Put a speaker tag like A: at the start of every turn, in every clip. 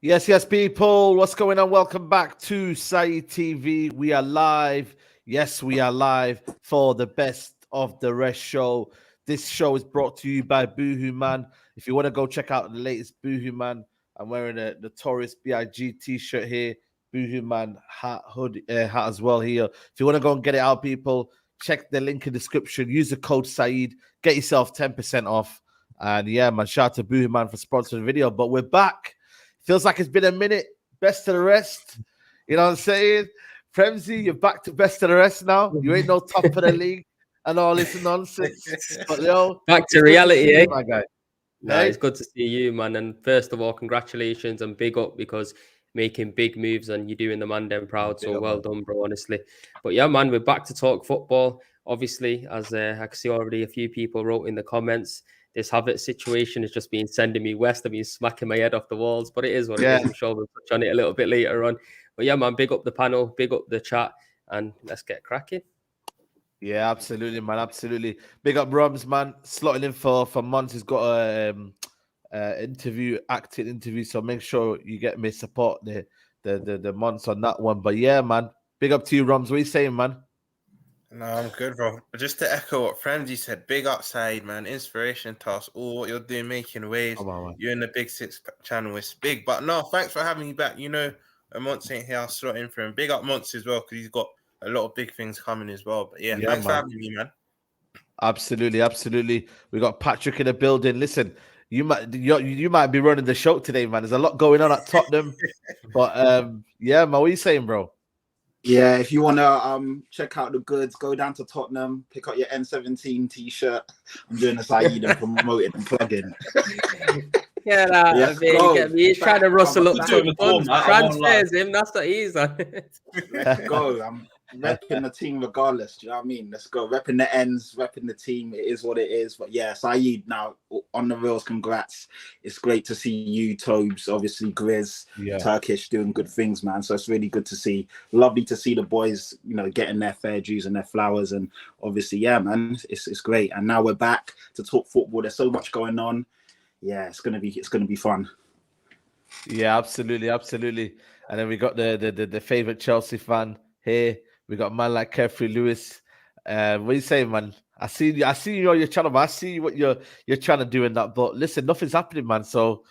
A: Yes, yes, people. What's going on? Welcome back to Saeed TV. We are live. Yes, we are live for the Best of the Rest show. This show is brought to you by Boohoo Man. If you want to go check out the latest Boohoo Man, I'm wearing a Notorious B.I.G. t-shirt here. Boohoo Man hat as well here. If you want to go and get it out, people, check the link in the description. Use the code Saeed. Get yourself 10% off. And yeah, man, shout out to Boohoo Man for sponsoring the video. But we're back. Feels like it's been a minute. Best of the rest. You know what I'm saying? Premsy, you're back to best of the rest now. You ain't no top of the league and all this nonsense. But yo,
B: back to reality, eh?
A: My guy.
B: No, It's good to see you, man. And first of all, congratulations and big up because making big moves and you're doing the man them proud. So well done, bro, honestly. But yeah, man, we're back to talk football. Obviously, as I can see already, a few people wrote in the comments, this Havertz situation has just been sending me west. I've been smacking my head off the walls, but it is what it is. I'm sure we'll touch on it a little bit later on. But yeah, man, big up the panel, big up the chat, and let's get cracking.
A: Yeah, absolutely, man. Absolutely. Big up Rums, man. Slotting in for months. He's got a acting interview. So make sure you get me support the months on that one. But yeah, man. Big up to you, Rums. What are you saying, man?
C: No, I'm good, bro. But just to echo what Frenzy said, big upside, man. Inspiration to us all. What you're doing, making waves. You're in the Big Six channel. It's big. But no, thanks for having me back. You know, Monts ain't here. I'll slot in for him. Big up Monts as well, because he's got a lot of big things coming as well. But yeah, thanks for having me, man.
A: Absolutely, absolutely. We got Patrick in the building. Listen, you might be running the show today, man. There's a lot going on at Tottenham. But yeah, man, what are you saying, bro?
D: Yeah, if you want to check out the goods, go down to Tottenham, pick up your N17 t-shirt. I'm doing a Saeed and promoting and plugging.
B: He's trying to rustle up some funds. Transfers him, that's what he's on.
D: Let's go. I'm repping the team regardless. Do you know what I mean? Let's go. Repping the ends, repping the team. It is what it is. But yeah, Saeed, now on the reels, congrats. It's great to see you, Tobes, obviously Grizz, Turkish, doing good things, man. So it's really good to see. Lovely to see the boys, you know, getting their fair dues and their flowers. And obviously, yeah, man, it's great. And now we're back to talk football. There's so much going on. Yeah, it's gonna be fun.
A: Yeah, absolutely. And then we got the favorite Chelsea fan here. We got a man like Carefree Lewis. What are you saying, man? I see you on your channel, man. I see what you're trying to do in that. But listen, nothing's happening, man. So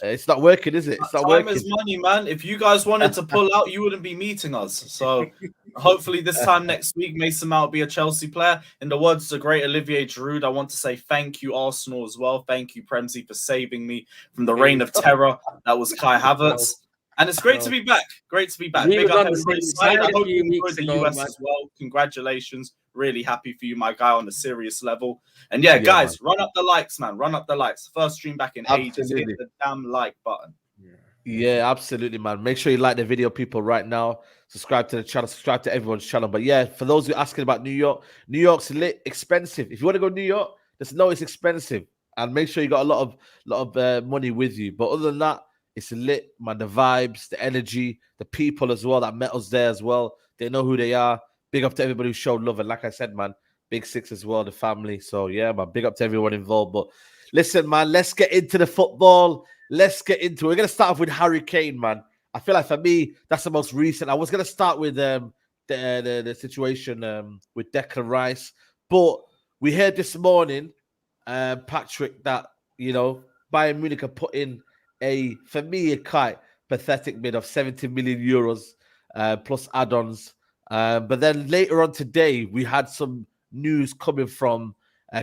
A: it's not working, is it? It's not working.
E: Time is money, man. If you guys wanted to pull out, you wouldn't be meeting us. So hopefully this time next week, Mason Mount will be a Chelsea player. In the words of the great Olivier Giroud, I want to say thank you, Arsenal, as well. Thank you, Premsy, for saving me from the reign of terror that was Kai Havertz. And it's great to be back. Great to be back. Big up everybody's side. I hope you enjoyed the US as well. Congratulations. Really happy for you, my guy, on a serious level. And yeah, guys, run up the likes, man. Run up the likes. First stream back in ages. Hit the damn like button.
A: Yeah, absolutely, man. Make sure you like the video, people, right now. Subscribe to the channel. Subscribe to everyone's channel. But yeah, for those who are asking about New York's lit, expensive. If you want to go to New York, just know it's expensive. And make sure you got a lot of money with you. But other than that, it's lit, man. The vibes, the energy, the people as well that met us there as well. They know who they are. Big up to everybody who showed love. And like I said, man, Big Six as well, the family. So yeah, man, big up to everyone involved. But listen, man, let's get into the football. Let's get into it. We're going to start off with Harry Kane, man. I feel like for me, that's the most recent. I was going to start with the situation with Declan Rice. But we heard this morning, Patrick, that, you know, Bayern Munich have put in for me, a quite pathetic bid of 70 million euros plus add-ons. But then later on today, we had some news coming from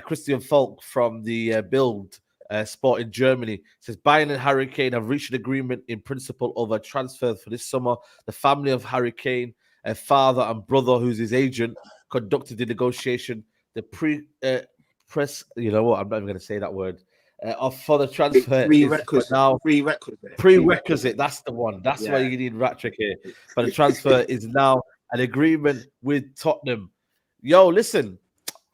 A: Christian Falk from the Bild Sport in Germany. It says Bayern and Harry Kane have reached an agreement in principle over transfer for this summer. The family of Harry Kane, father and brother, who's his agent, conducted the negotiation. The press, you know what? I'm not even going to say that word. For the transfer prerequisite. That's the one. That's why you need Ratrick here. But the transfer is now an agreement with Tottenham. Yo, listen,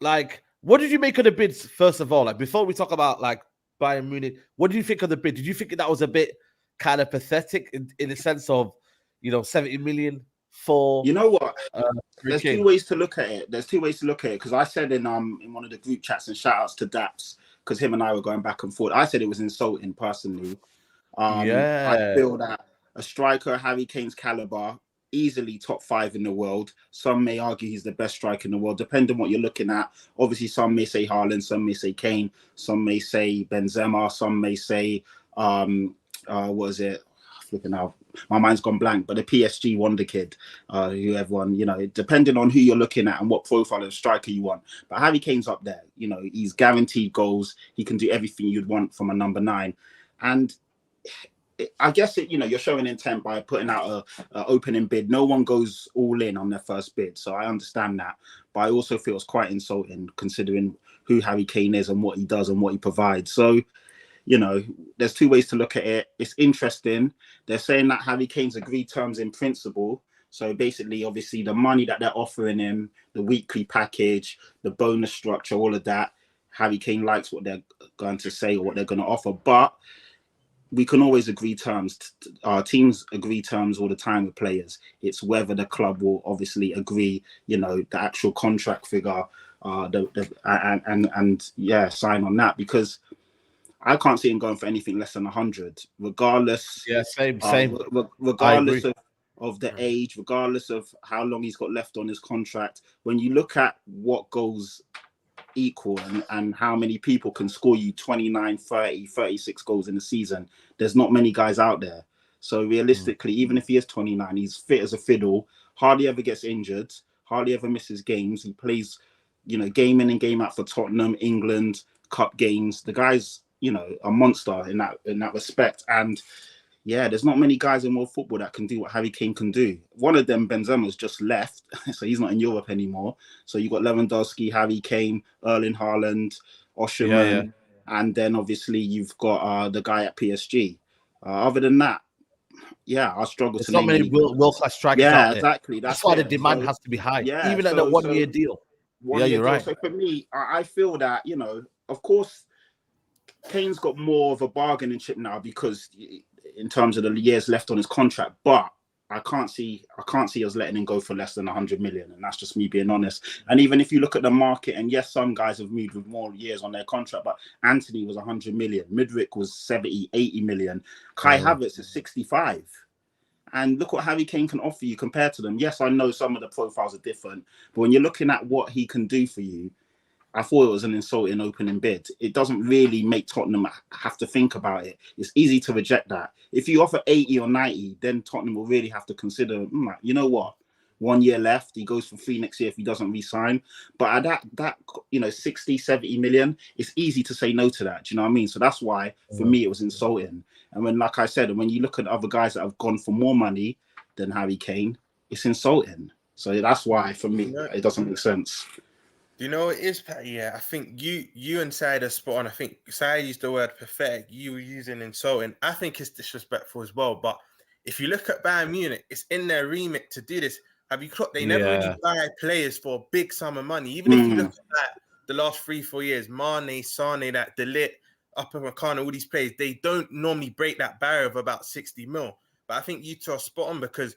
A: like, what did you make of the bids? First of all, like, before we talk about like Bayern Munich, what did you think of the bid? Did you think that was a bit kind of pathetic in the sense of, you know, 70 million for?
D: You know what? There's two ways to look at it. Because I said in one of the group chats, and shout outs to Daps, because him and I were going back and forth. I said it was insulting personally. I feel that a striker Harry Kane's caliber, easily top 5 in the world. Some may argue he's the best striker in the world, depending on what you're looking at. Obviously, some may say Haaland, some may say Kane, some may say Benzema, some may say what is it? Flipping out, my mind's gone blank. But the PSG wonder kid, who everyone, depending on who you're looking at and what profile of striker you want. But Harry Kane's up there. He's guaranteed goals. He can do everything you'd want from a number 9, and I guess you're showing intent by putting out a opening bid. No one goes all in on their first bid, so I understand that. But I also feel it's quite insulting considering who Harry Kane is and what he does and what he provides. So, there's 2 ways to look at it. It's interesting. They're saying that Harry Kane's agreed terms in principle. So basically, obviously, the money that they're offering him, the weekly package, the bonus structure, all of that, Harry Kane likes what they're going to say or what they're going to offer. But we can always agree terms. Our teams agree terms all the time with players. It's whether the club will obviously agree, the actual contract figure, and sign on that, because I can't see him going for anything less than 100, regardless.
A: Yeah, same.
D: Regardless of the age, regardless of how long he's got left on his contract. When you look at what goals equal and how many people can score you 29, 30, 36 goals in a season, there's not many guys out there. So realistically, even if he is 29, he's fit as a fiddle, hardly ever gets injured, hardly ever misses games. He plays, game in and game out for Tottenham, England, cup games. The guy's, a monster in that respect. And yeah, there's not many guys in world football that can do what Harry Kane can do. One of them, Benzema's just left, so he's not in Europe anymore. So you've got Lewandowski, Harry Kane, Erling Haaland, Osimhen, and then obviously you've got the guy at PSG. Other than that, I struggle to name.
A: There's not many world-class strikers out there.
D: Exactly.
A: That's why the demand has to be high, even at a one-year deal. You're right.
D: So for me, I feel that, of course, Kane's got more of a bargaining chip now because in terms of the years left on his contract, but I can't see us letting him go for less than 100 million, and that's just me being honest. And even if you look at the market, and yes, some guys have moved with more years on their contract, but Anthony was 100 million, Midrick was 70, 80 million, Kai Havertz is 65. And look what Harry Kane can offer you compared to them. Yes, I know some of the profiles are different, but when you're looking at what he can do for you, I thought it was an insulting opening bid. It doesn't really make Tottenham have to think about it. It's easy to reject that. If you offer 80 or 90, then Tottenham will really have to consider, you know what? 1 year left. He goes for free next year if he doesn't re-sign. But at that 60, 70 million, it's easy to say no to that. Do you know what I mean? So that's why, for me, it was insulting. And when, like I said, when you look at other guys that have gone for more money than Harry Kane, it's insulting. So that's why, for me, it doesn't make sense.
C: Do you know what it is, Pat? Yeah, I think you and Saeed are spot on. I think Saeed used the word pathetic. You were using insulting. I think it's disrespectful as well. But if you look at Bayern Munich, it's in their remit to do this. Have you clocked? They never really buy players for a big sum of money. Even if you look at the last 3-4 years, Mane, Sane, that De Ligt, Upper Makana, all these players, they don't normally break that barrier of about 60 mil. But I think you two are spot on because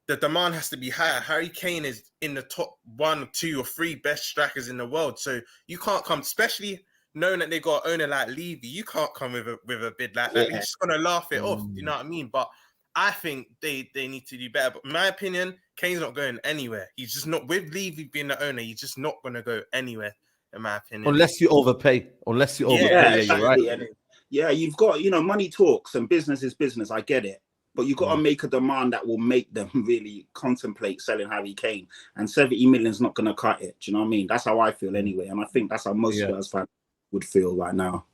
C: the demand has to be higher. Harry Kane is in the top 1, 2, or 3 best strikers in the world. So you can't come, especially knowing that they got an owner like Levy, you can't come with a bid like that. You're just going to laugh it off. You know what I mean? But I think they need to do better. But in my opinion, Kane's not going anywhere. He's just not, with Levy being the owner, he's just not going to go anywhere, in my opinion.
A: Unless you overpay. You're right.
D: Yeah, you've got, money talks and business is business. I get it. But you've got to make a demand that will make them really contemplate selling Harry Kane. And 70 million is not going to cut it. Do you know what I mean? That's how I feel anyway. And I think that's how most Spurs fans would feel right now.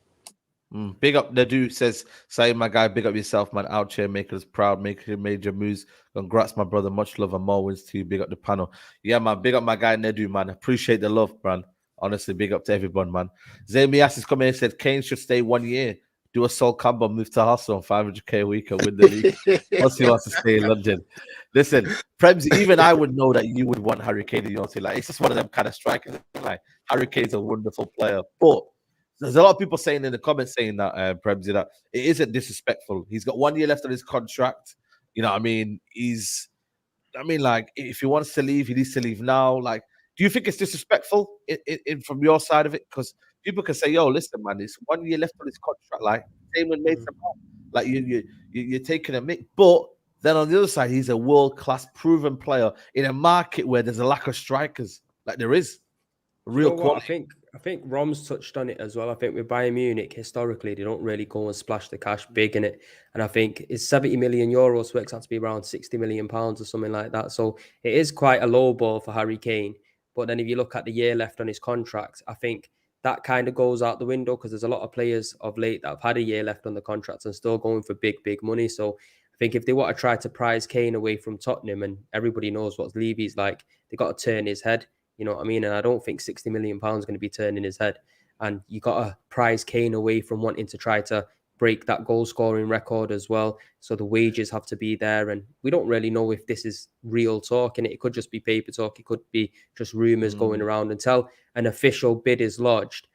A: Big up the dude says, Saeed, my guy, big up yourself, man. Out here, making us proud, making major moves. Congrats, my brother. Much love and more wins to you. Big up the panel. Yeah, man. Big up my guy, Nedu, man. Appreciate the love, man. Honestly, big up to everyone, man. Zamias is coming in and said Kane should stay 1 year. Do a Sol Campbell, move to Arsenal, 500k a week and win the league. Once he wants to stay in London. Listen, Prems, even I would know that you would want Harry Kane in your team. Like, it's just one of them kind of strikers. Like, Harry Kane's a wonderful player. But there's a lot of people saying in the comments saying that, Prems, that it isn't disrespectful. He's got 1 year left on his contract. You know what I mean? Like, if he wants to leave, he needs to leave now. Like, do you think it's disrespectful in from your side of it? Because people can say, yo, listen, man, it's 1 year left on his contract. Like, same with Mason Mount. Like you're taking a mick. But then on the other side, he's a world-class proven player in a market where there's a lack of strikers. Like there is real quality.
B: I think Rom's touched on it as well. I think with Bayern Munich, historically, they don't really go and splash the cash big in it. And I think it's 70 million euros works out to be around 60 million pounds or something like that. So it is quite a low ball for Harry Kane. But then if you look at the year left on his contract, I think that kind of goes out the window because there's a lot of players of late that have had a year left on the contracts and still going for big money. So I think if they want to try to prize Kane away from Tottenham, and everybody knows what Levy's like, they got to turn his head. You know what I mean? And I don't think 60 million pounds is going to be turning his head. And you got to prize Kane away from wanting to try to break that goal scoring record as well. So the wages have to be there. And we don't really know if this is real talk. And it could just be paper talk. It could be just rumours going around. Until an official bid is lodged,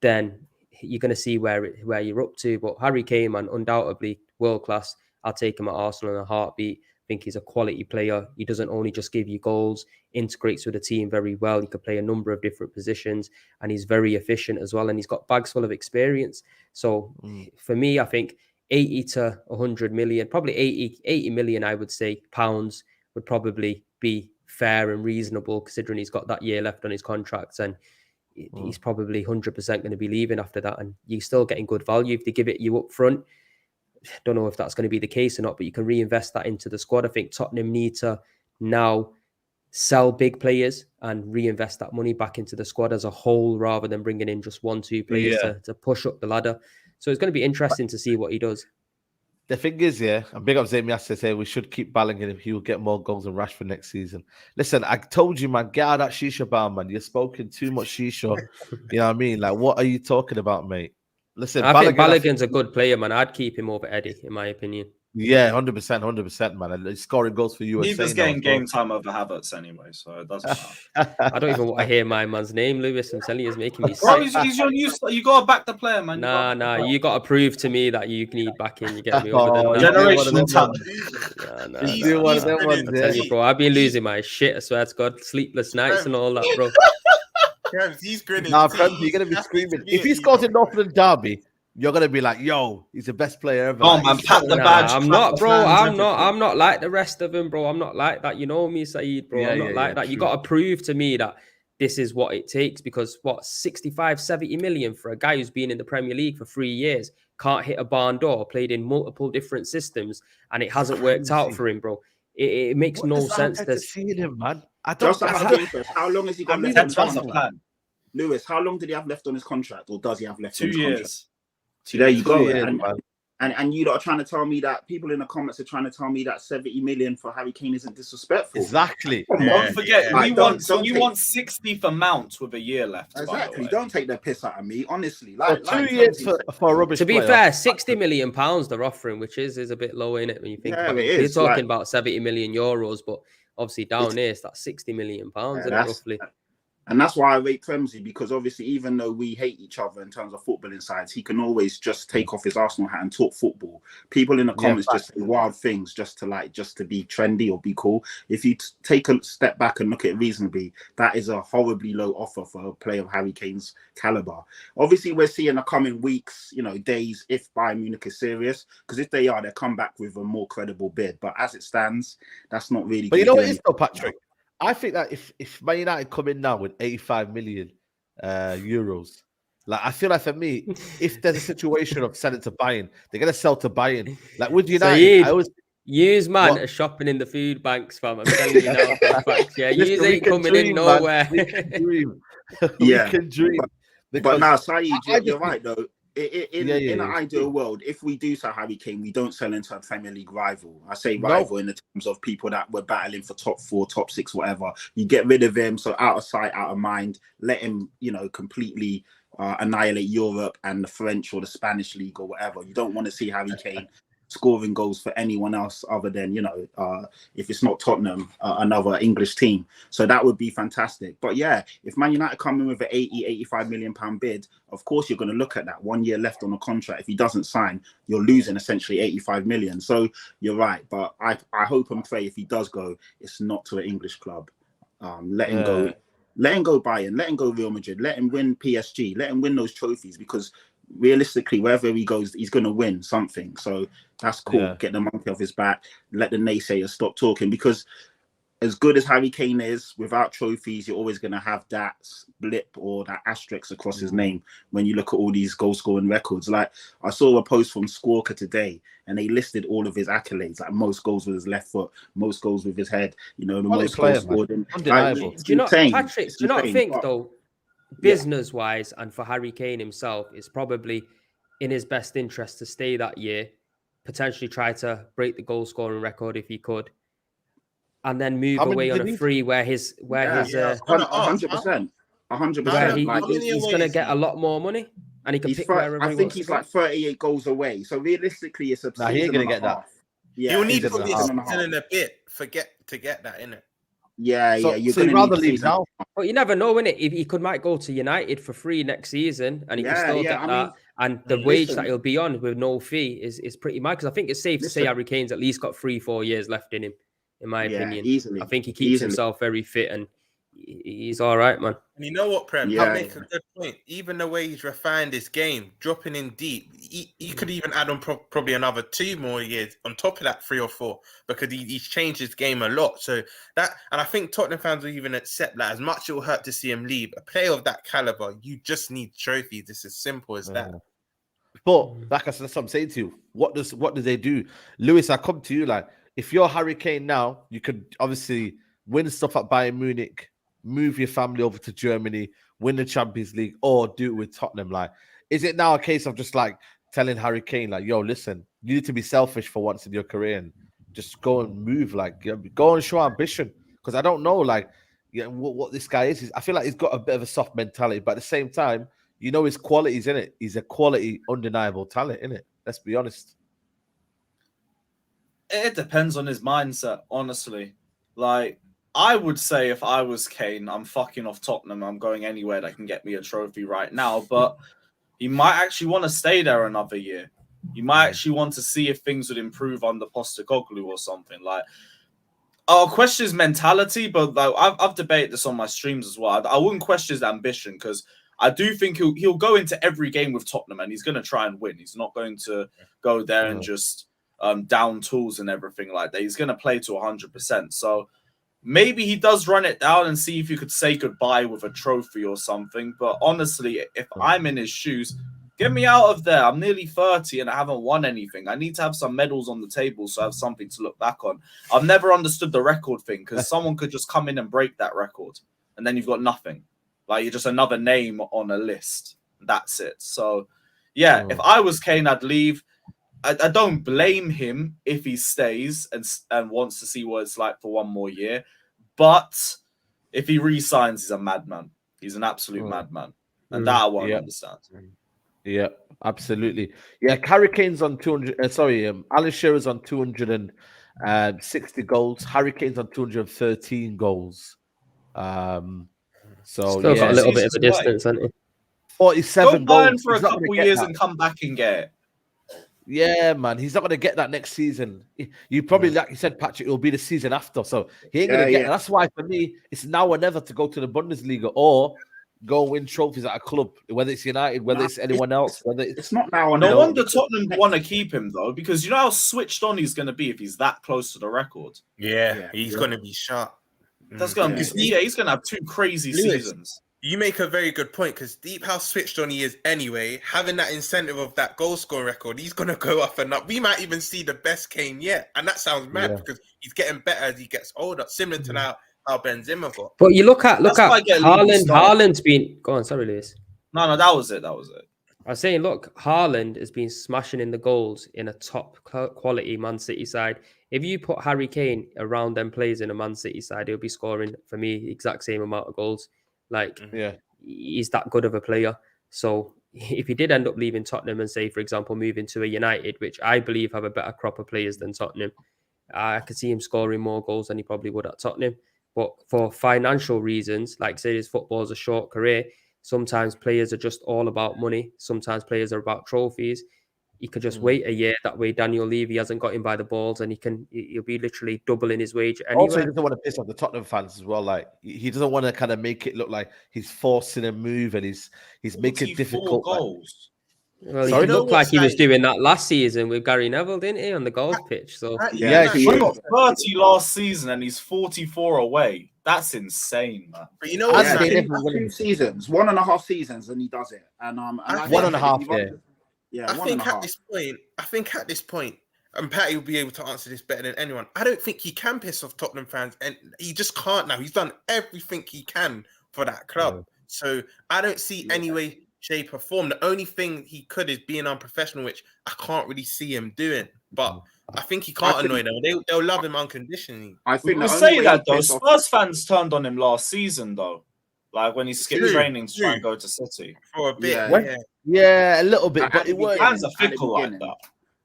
B: then you're going to see where you're up to. But Harry Kane, man, undoubtedly world class. I'll take him at Arsenal in a heartbeat. I think he's a quality player. He doesn't only just give you goals, integrates with the team very well. He can play a number of different positions and he's very efficient as well. And he's got bags full of experience. So for me, I think 80 to 100 million, probably 80 million, I would say, pounds would probably be fair and reasonable considering he's got that year left on his contracts and he's probably 100% going to be leaving after that. And you're still getting good value if they give it you up front. Don't know if that's going to be the case or not, but you can reinvest that into the squad. I think Tottenham need to now sell big players and reinvest that money back into the squad as a whole rather than bringing in just 1-2 players to push up the ladder. So it's going to be interesting to see what he does.
A: The thing is, and big up Zemi has to say we should keep battling him. He will get more goals than Rashford next season. Listen, I told you, man, get out of that shisha bar, man. You're smoking too much shisha. You know what I mean? Like, what are you talking about, mate? Listen,
B: I think Balogun's a good player, man. I'd keep him over Eddie, in my opinion.
A: Yeah, 100%, man. And he's scoring goals for you.
E: Neither's getting game time over Havertz anyway, so it doesn't matter.
B: I don't even want to hear my man's name, Lewis. I'm telling you, he's making me sick.
E: Bro, he's your new. You got to back the player, man.
B: You got to prove to me that you need backing. You get me over the
E: generational talent.
B: I tell you, bro, I've been losing my shit. I swear to God, sleepless nights and all that, bro.
C: He's grinning.
A: Nah, you're gonna be screaming. If he scores in Northland Derby, you're gonna be like, "Yo, he's the best player ever."
E: Oh man, pat the badge.
B: I'm not, bro. I'm not like the rest of them, bro. I'm not like that. You know me, Saeed, bro. I'm not like that. True. You got to prove to me that this is what it takes because 65, 70 million for a guy who's been in the Premier League for 3 years, can't hit a barn door, played in multiple different systems, and it hasn't worked out for him, bro. It makes no sense.
A: Seeing him, man.
D: How long has he got left on his contract? Lewis, how long did he have left on his contract, or does he have left
E: 2
D: on his
E: years?
D: Contract? So there you go. And you lot are trying to tell me that people in the comments are trying to tell me that 70 million for Harry Kane isn't disrespectful.
A: Exactly.
E: Don't forget, we want 60 for Mount with a year left.
D: Exactly. Don't take the piss out of me, honestly.
A: 2 years for a rubbish.
B: To be fair, 60 million pounds they're offering, which is a bit low in it when you think about it. You're talking about 70 million euros, but obviously down here it's that 60 million pounds, roughly.
D: And that's why I rate Premsy, because obviously, even though we hate each other in terms of footballing sides, he can always just take off his Arsenal hat and talk football. People in the comments just say wild things just to be trendy or be cool. If you take a step back and look at it reasonably, that is a horribly low offer for a player of Harry Kane's caliber. Obviously, we're seeing the coming weeks, days, if Bayern Munich is serious, because if they are, they'll come back with a more credible bid. But as it stands, that's not really.
A: But you know what it is though, Patrick? I think that if Man United come in now with 85 million euros, like I feel like for me, if there's a situation of selling to Bayern, they're gonna sell to Bayern. Like with United, I always
B: use man shopping in the food banks, fam. I'm telling you now, fact. Yeah, use ain't coming in nowhere.
A: We can dream. We can dream.
D: But now, Saeed, you're right though. In an ideal world, if we do sell Harry Kane, we don't sell into a Premier League rival. I say rival in the terms of people that were battling for top 4, top 6, whatever. You get rid of him, so out of sight, out of mind. Let him, completely annihilate Europe and the French or the Spanish league or whatever. You don't want to see Harry Kane scoring goals for anyone else other than, if it's not Tottenham, another English team. So that would be fantastic. But yeah, if Man United come in with an 80, 85 million pound bid, of course you're going to look at that. 1 year left on the contract. If he doesn't sign, you're losing essentially 85 million. So you're right. But I hope and pray if he does go, it's not to an English club. Let him go. Let him go Bayern. Let him go Real Madrid. Let him win PSG. Let him win those trophies because realistically, wherever he goes, he's going to win something. So that's cool.
A: Yeah.
D: Get the monkey off his back. Let the naysayers stop talking, because as good as Harry Kane is, without trophies, you're always going to have that blip or that asterisk across his name when you look at all these goal-scoring records. Like, I saw a post from Squawker today, and they listed all of his accolades, like most goals with his left foot, most goals with his head, you know, the most goals scored.
A: Undeniable.
B: Do you not, Patrick, do you not think, though, business-wise and for Harry Kane himself, it's probably in his best interest to stay that year, potentially try to break the goal-scoring record if he could, and then move away on a free where his
D: 100%, 100%.
B: He's going to get a lot more money, and he can pick wherever
D: I think he's like 38 goals away. So realistically, it's a season
A: he ain't gonna
D: and
A: get that.
C: Yeah, you'll need probably a season and a bit to get that, innit?
D: Yeah,
A: so,
D: yeah. You're
A: so
D: gonna
A: rather
D: need
A: leave now.
B: But you never know, innit? If he might go to United for free next season, and he can still get that. And the wage that he'll be on with no fee is pretty mad. Because I think it's safe to say Harry Kane's at least got 3-4 years left in him, in my opinion.
D: Easily.
B: I think he keeps himself very fit, and he's all right, man.
C: And you know what, Prem? I'll make a good point. Even the way he's refined his game, dropping in deep, he could even add on probably another 2 more years on top of that 3 or 4, because he's changed his game a lot. So that, and I think Tottenham fans will even accept that. As much it will hurt to see him leave, a player of that caliber, you just need trophies. It's as simple as that.
A: But like I said, that's what I'm saying to you. What do they do? Lewis, I come to you, like, if you're Harry Kane now, you could obviously win stuff at Bayern Munich, move your family over to Germany, win the Champions League, or do it with Tottenham. Like, is it now a case of just like telling Harry Kane, like, yo, listen, you need to be selfish for once in your career and just go and move, like, go and show ambition? Because I don't know, like, what this guy is. I feel like he's got a bit of a soft mentality, but at the same time, you know his qualities, in it. He's a quality, undeniable talent, in it. Let's be honest.
E: It depends on his mindset, honestly. Like, I would say if I was Kane, I'm fucking off Tottenham. I'm going anywhere that can get me a trophy right now. But he might actually want to stay there another year. He might actually want to see if things would improve under Postecoglou or something. Like, I'll question his mentality, but like, I've debated this on my streams as well. I wouldn't question his ambition, because I do think he'll go into every game with Tottenham and he's going to try and win. He's not going to go there and just down tools and everything like that. He's going to play to 100%. So maybe he does run it down and see if he could say goodbye with a trophy or something. But honestly, if I'm in his shoes, get me out of there. I'm nearly 30 and I haven't won anything. I need to have some medals on the table so I have something to look back on. I've never understood the record thing, because someone could just come in and break that record and then you've got nothing. Like, you're just another name on a list. That's it. So, yeah, if I was Kane, I'd leave. I don't blame him if he stays and wants to see what it's like for one more year. But if he re-signs, he's a madman. He's an absolute madman. And that I won't understand.
A: Yeah, absolutely. Yeah, Harry Kane's on 200. Alan Shearer's on 260 goals. Harry Kane's on 213 goals. So
B: still got a little bit of a distance, hasn't he?
A: 47
E: Go Bayern
A: goals
E: for a couple years and come back and get it.
A: Yeah, man, he's not going to get that next season. You probably, like you said, Patrick, it'll be the season after. So he ain't going to get it. That's why, for me, it's now or never to go to the Bundesliga or go win trophies at a club, whether it's United, whether it's anyone else. Whether
D: it's not now or
E: never. No wonder Tottenham want to keep him, though, because you know how switched on he's going to be if he's that close to the record.
C: Yeah, he's going to be sharp.
E: That's going to be, he's going to have 2 crazy seasons.
C: You make a very good point, because deep how switched on he is anyway, having that incentive of that goal score record, he's going to go up and up. We might even see the best Kane yet. And that sounds mad because he's getting better as he gets older, similar to now how Benzema got.
B: But you look at Haaland. Haaland's been... Go on, sorry, Lewis.
E: No, that was it. I
B: was saying, look, Haaland has been smashing in the goals in a top quality Man City side. If you put Harry Kane around them players in a Man City side, he'll be scoring, for me, the exact same amount of goals. Like, he's that good of a player. So if he did end up leaving Tottenham and, say, for example, moving to a United, which I believe have a better crop of players than Tottenham, I could see him scoring more goals than he probably would at Tottenham. But for financial reasons, like say his football is a short career, sometimes players are just all about money. Sometimes players are about trophies. He could just wait a year. That way, Daniel Levy hasn't got him by the balls, and he'll be literally doubling his wage anyway.
A: Also, he doesn't want to piss off the Tottenham fans as well. Like, he doesn't want to kind of make it look like he's forcing a move and he's making it difficult.
E: Goals.
B: Well,
A: Sorry?
B: he looked like he was doing that last season with Gary Neville, didn't he, on the golf pitch? So
A: Yeah,
E: he got 30 last season and he's 44 away. That's insane, man.
C: But you know what?
A: Yeah,
D: That's 2 seasons, 1.5 seasons, and he does it. And I
A: One and a half,
C: I think at this point, and Patty will be able to answer this better than anyone. I don't think he can piss off Tottenham fans, and he just can't now. He's done everything he can for that club, so I don't see any way, shape, or form. The only thing he could is being unprofessional, which I can't really see him doing. But I think he can't annoy them. They'll love him unconditionally.
D: I think
E: we say that though. Spurs fans turned on him last season though, like when he skipped training to try and go to City
C: for a bit.
A: Yeah, a little bit, but it was
E: fans are fickle like that.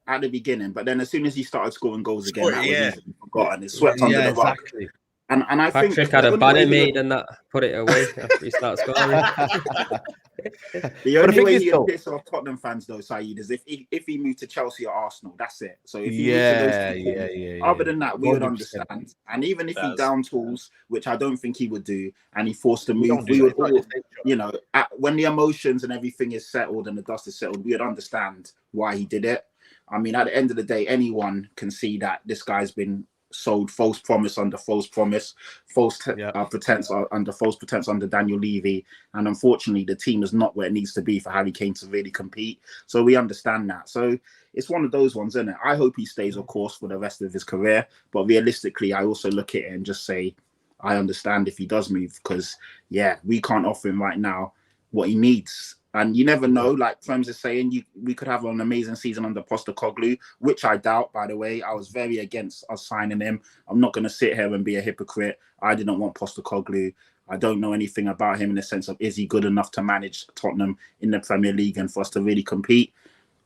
D: At the beginning, but then as soon as he started scoring goals again, that was easily forgotten. It swept under the rug. And I think
B: Patrick had a banner made and that put it away after he started scoring.
D: The only way he can piss off Tottenham fans, though, Saeed, is if he moved to Chelsea or Arsenal. That's it. So if he moved to those two, other than that, we would understand. And even if he down tools, which I don't think he would do, and he forced to move, we would all, you know, when the emotions and everything is settled and the dust is settled, we would understand why he did it. I mean, at the end of the day, anyone can see that this guy's been sold false promise under false promise, false pretense under false pretense under Daniel Levy. And unfortunately, the team is not where it needs to be for Harry Kane to really compete. So we understand that. So it's one of those ones, isn't it? I hope he stays, of course, for the rest of his career. But realistically, I also look at it and just say, I understand if he does move because, we can't offer him right now what he needs. And you never know, like Frems is saying, we could have an amazing season under Postecoglou, which I doubt, by the way. I was very against us signing him. I'm not going to sit here and be a hypocrite. I didn't want Postecoglou. I don't know anything about him in the sense of, is he good enough to manage Tottenham in the Premier League and for us to really compete?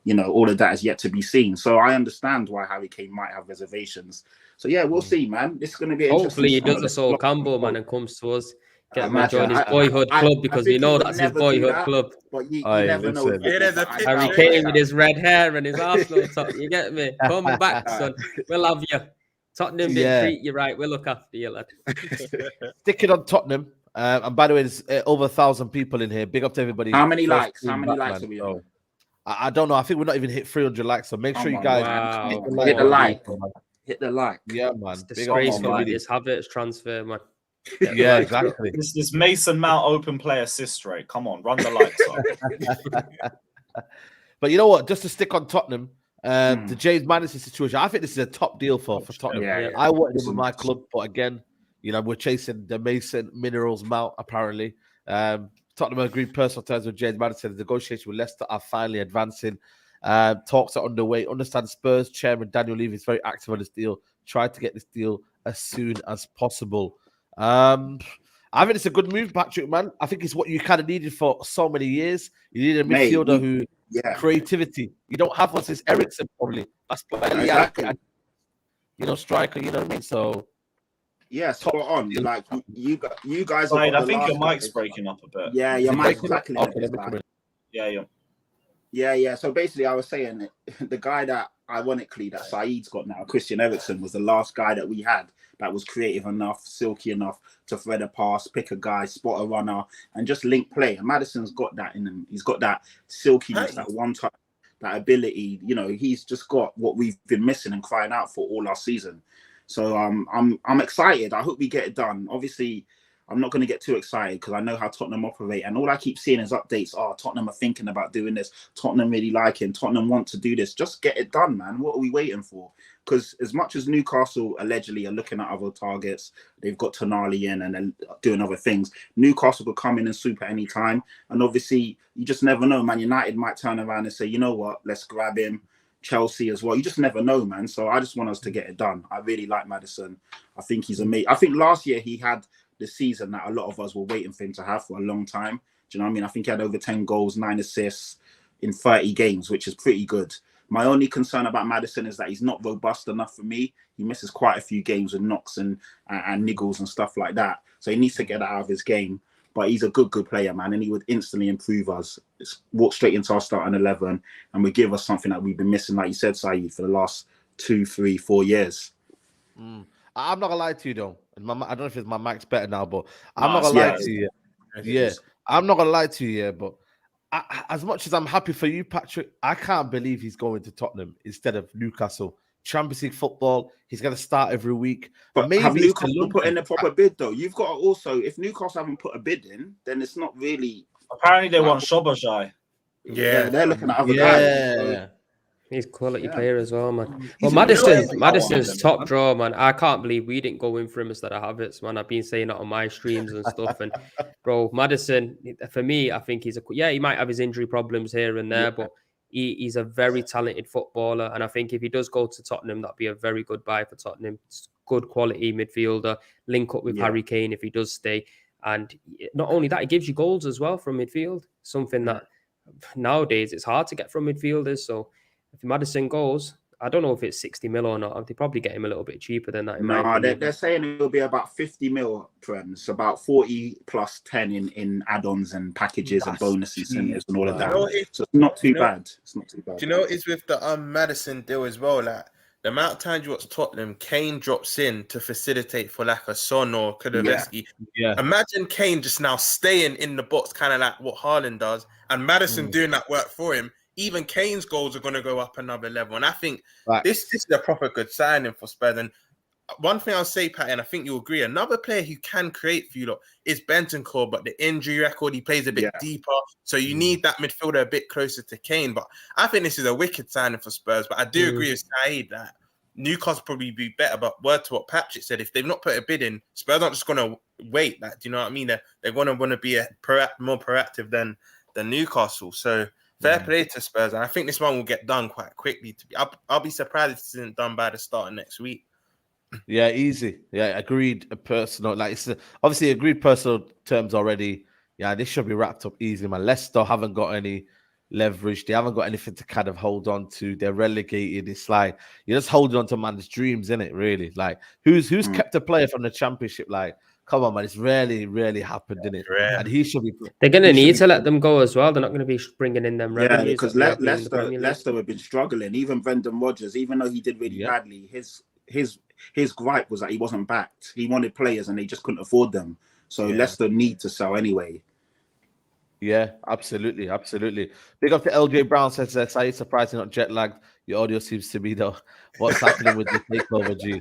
D: You know, all of that is yet to be seen. So I understand why Harry Kane might have reservations. So, we'll see, man. This is going to be
B: hopefully he does a Sol Campbell, man, and comes to us. Get him to join his boyhood club because we know that's his boyhood club.
D: But you never know.
B: Harry Kane with his red hair and his Arsenal top. You get me? Come back, son. We'll have you. Tottenham didn't treat you right. We'll look after you, lad.
A: Sticking on Tottenham. And by the way, there's over 1,000 people in here. Big up to everybody.
D: How many likes? How many likes are we on?
A: I don't know. I think we're not even hit 300 likes. So make sure you guys
D: hit the like. Hit the like.
A: Yeah, man.
B: It's disgraceful. This Havertz transfer, man.
A: Yeah, exactly.
E: This Mason Mount open play assist rate. Come on, run the lights up.
A: But you know what? Just to stick on Tottenham, the James Maddison situation, I think this is a top deal for Tottenham. I wanted him with my club, but again, you know, we're chasing the Mason Minerals Mount, apparently. Tottenham agreed personal terms with James Maddison. The negotiations with Leicester are finally advancing. Talks are underway. Understand Spurs chairman Daniel Levy is very active on this deal. Try to get this deal as soon as possible. I think it's a good move, Patrick, man. I think it's what you kind of needed for so many years. You need a midfielder who creativity. You don't have one since Eriksen, probably. That's striker, you know what I mean? So
D: spot on. Like you guys are
E: I think your mic's breaking up a bit.
D: Yeah, your mic's crackling. Yeah. So basically I was saying the guy that ironically that Saeed's got now, Christian Eriksen, was the last guy that we had that was creative enough, silky enough to thread a pass, pick a guy, spot a runner, and just link play. And Maddison's got that in him. He's got that silkiness, that one touch, that ability. You know, he's just got what we've been missing and crying out for all last season. So I'm excited. I hope we get it done. Obviously, I'm not going to get too excited because I know how Tottenham operate. And all I keep seeing is updates. Tottenham are thinking about doing this. Tottenham really like him. Tottenham want to do this. Just get it done, man. What are we waiting for? Because as much as Newcastle allegedly are looking at other targets, they've got Tonali in and then doing other things. Newcastle could come in and swoop at any time. And obviously, you just never know. Man United might turn around and say, you know what, let's grab him. Chelsea as well. You just never know, man. So I just want us to get it done. I really like Maddison. I think he's amazing. I think last year he had the season that a lot of us were waiting for him to have for a long time. Do you know what I mean? I think he had over 10 goals, 9 assists in 30 games, which is pretty good. My only concern about Maddison is that he's not robust enough for me. He misses quite a few games with knocks and niggles and stuff like that. So he needs to get that out of his game. But he's a good player, man, and he would instantly improve us. Walk straight into our starting 11 and would give us something that we've been missing, like you said, Saeed, for the last 2, 3, 4 years.
A: I'm not gonna lie to you though. I don't know if my mic's better now, but I'm not gonna lie to you. I'm not gonna lie to you, but as much as I'm happy for you, Patrick, I can't believe he's going to Tottenham instead of Newcastle. Champions League football, he's going to start every week.
D: But
A: maybe
D: have Newcastle put in a proper bid though? You've got to also, if Newcastle haven't put a bid in, then it's not really.
E: Apparently, they want Szoboszlai.
C: Yeah,
D: they're looking at other guys. So.
B: He's a quality player as well, man. Well, Maddison's top draw, man. I can't believe we didn't go in for him instead of Havertz, man. I've been saying that on my streams and stuff. And bro, Maddison, for me, I think he might have his injury problems here and there, but he's a very talented footballer. And I think if he does go to Tottenham, that'd be a very good buy for Tottenham. It's good quality midfielder, link up with Harry Kane if he does stay. And not only that, he gives you goals as well from midfield, something that nowadays it's hard to get from midfielders. So if Maddison goes, I don't know if it's 60 mil or not. They probably get him a little bit cheaper than that.
D: They're saying it'll be about 50 mil, friends. About 40 plus 10 in add-ons and packages and bonus incentives and all of that. So it's not too bad. It's not too bad.
C: Do you know what is with the Maddison deal as well? Like the amount of times you watch Tottenham, Kane drops in to facilitate for like a Son or Kulusevski.
A: Yeah.
C: Imagine Kane just now staying in the box, kind of like what Haaland does, and Maddison doing that work for him. Even Kane's goals are going to go up another level. And I think this is a proper good signing for Spurs. And one thing I'll say, Pat, and I think you'll agree, another player who can create for you lot is Bentancur, but the injury record, he plays a bit deeper. So you need that midfielder a bit closer to Kane. But I think this is a wicked signing for Spurs. But I do agree with Saeed that Newcastle probably be better. But word to what Patrick said, if they've not put a bid in, Spurs aren't just going to wait. Like, do you know what I mean? They're going to want to be more proactive than Newcastle. So fair play to Spurs, and I think this one will get done quite quickly. I'll be surprised if this isn't done by the start of next week.
A: Yeah, easy. Yeah, agreed. Personal, it's obviously agreed personal terms already. Yeah, this should be wrapped up easy, man. Leicester haven't got any leverage. They haven't got anything to kind of hold on to. They're relegated. It's like you're just holding on to man's dreams, isn't it? Really, like who's kept a player from the Championship? Like, come on, man. It's rarely happened, didn't it?
C: Yeah.
A: And he should be.
B: They're going to need to let them go as well. They're not going to be bringing in them revenues.
D: Yeah, because Leicester have been struggling. Even Brendan Rodgers, even though he did really badly, his gripe was that he wasn't backed. He wanted players and they just couldn't afford them. So Leicester need to sell anyway.
A: Yeah, absolutely. Big up to LJ Brown says that Saeed surprisingly not jet lagged. Your audio seems to be though. What's happening with the takeover, G?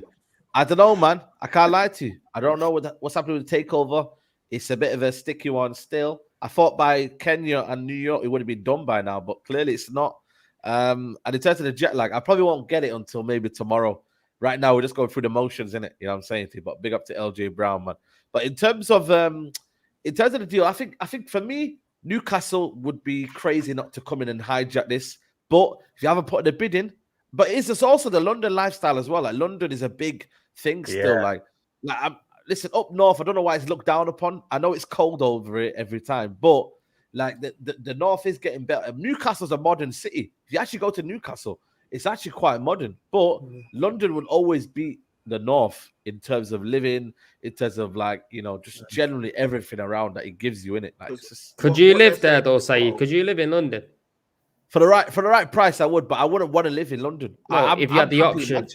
A: I don't know, man. I can't lie to you. I don't know what's happening with the takeover. It's a bit of a sticky one still. I thought by Kenya and New York it would have been done by now, but clearly it's not. And in terms of the jet lag, I probably won't get it until maybe tomorrow. Right now we're just going through the motions, innit? You know what I'm saying to you? But big up to LJ Brown, man. But in terms of the deal, I think for me, Newcastle would be crazy not to come in and hijack this. But if you haven't put the bid in, but it's also the London lifestyle as well. Like London is a big thing still. Like listen, up north, I don't know why it's looked down upon. I know it's cold over it every time, but like the north is getting better. Newcastle's a modern city. If you actually go to Newcastle, it's actually quite modern. But London will always beat the north in terms of living, in terms of just generally everything around that it gives you in it. Like,
B: could you live there though, Saeed? Could you live in London?
A: For the right price, I would, but I wouldn't want to live in London.
B: If you had the option.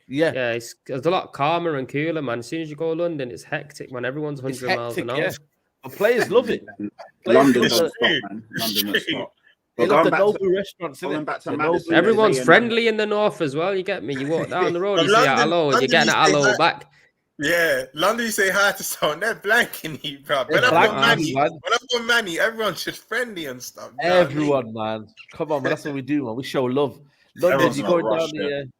A: Yeah,
B: it's a lot calmer and cooler, man. As soon as you go to London, it's hectic, man. Everyone's 100 miles an hour. Yeah.
A: But players love it.
D: London's stop, man. London's stop.
A: They love the Nobu restaurants, Maddison,
B: everyone's friendly in the north as well. You get me? You walk down the road, you say hello, and you're getting a hello back.
C: Yeah, London, you say hi to someone, they're blanking you, bro. When I've got Manny, everyone's just friendly and stuff.
A: Everyone, man. Come on, man. That's what we do, man. We show love. London, you going down the...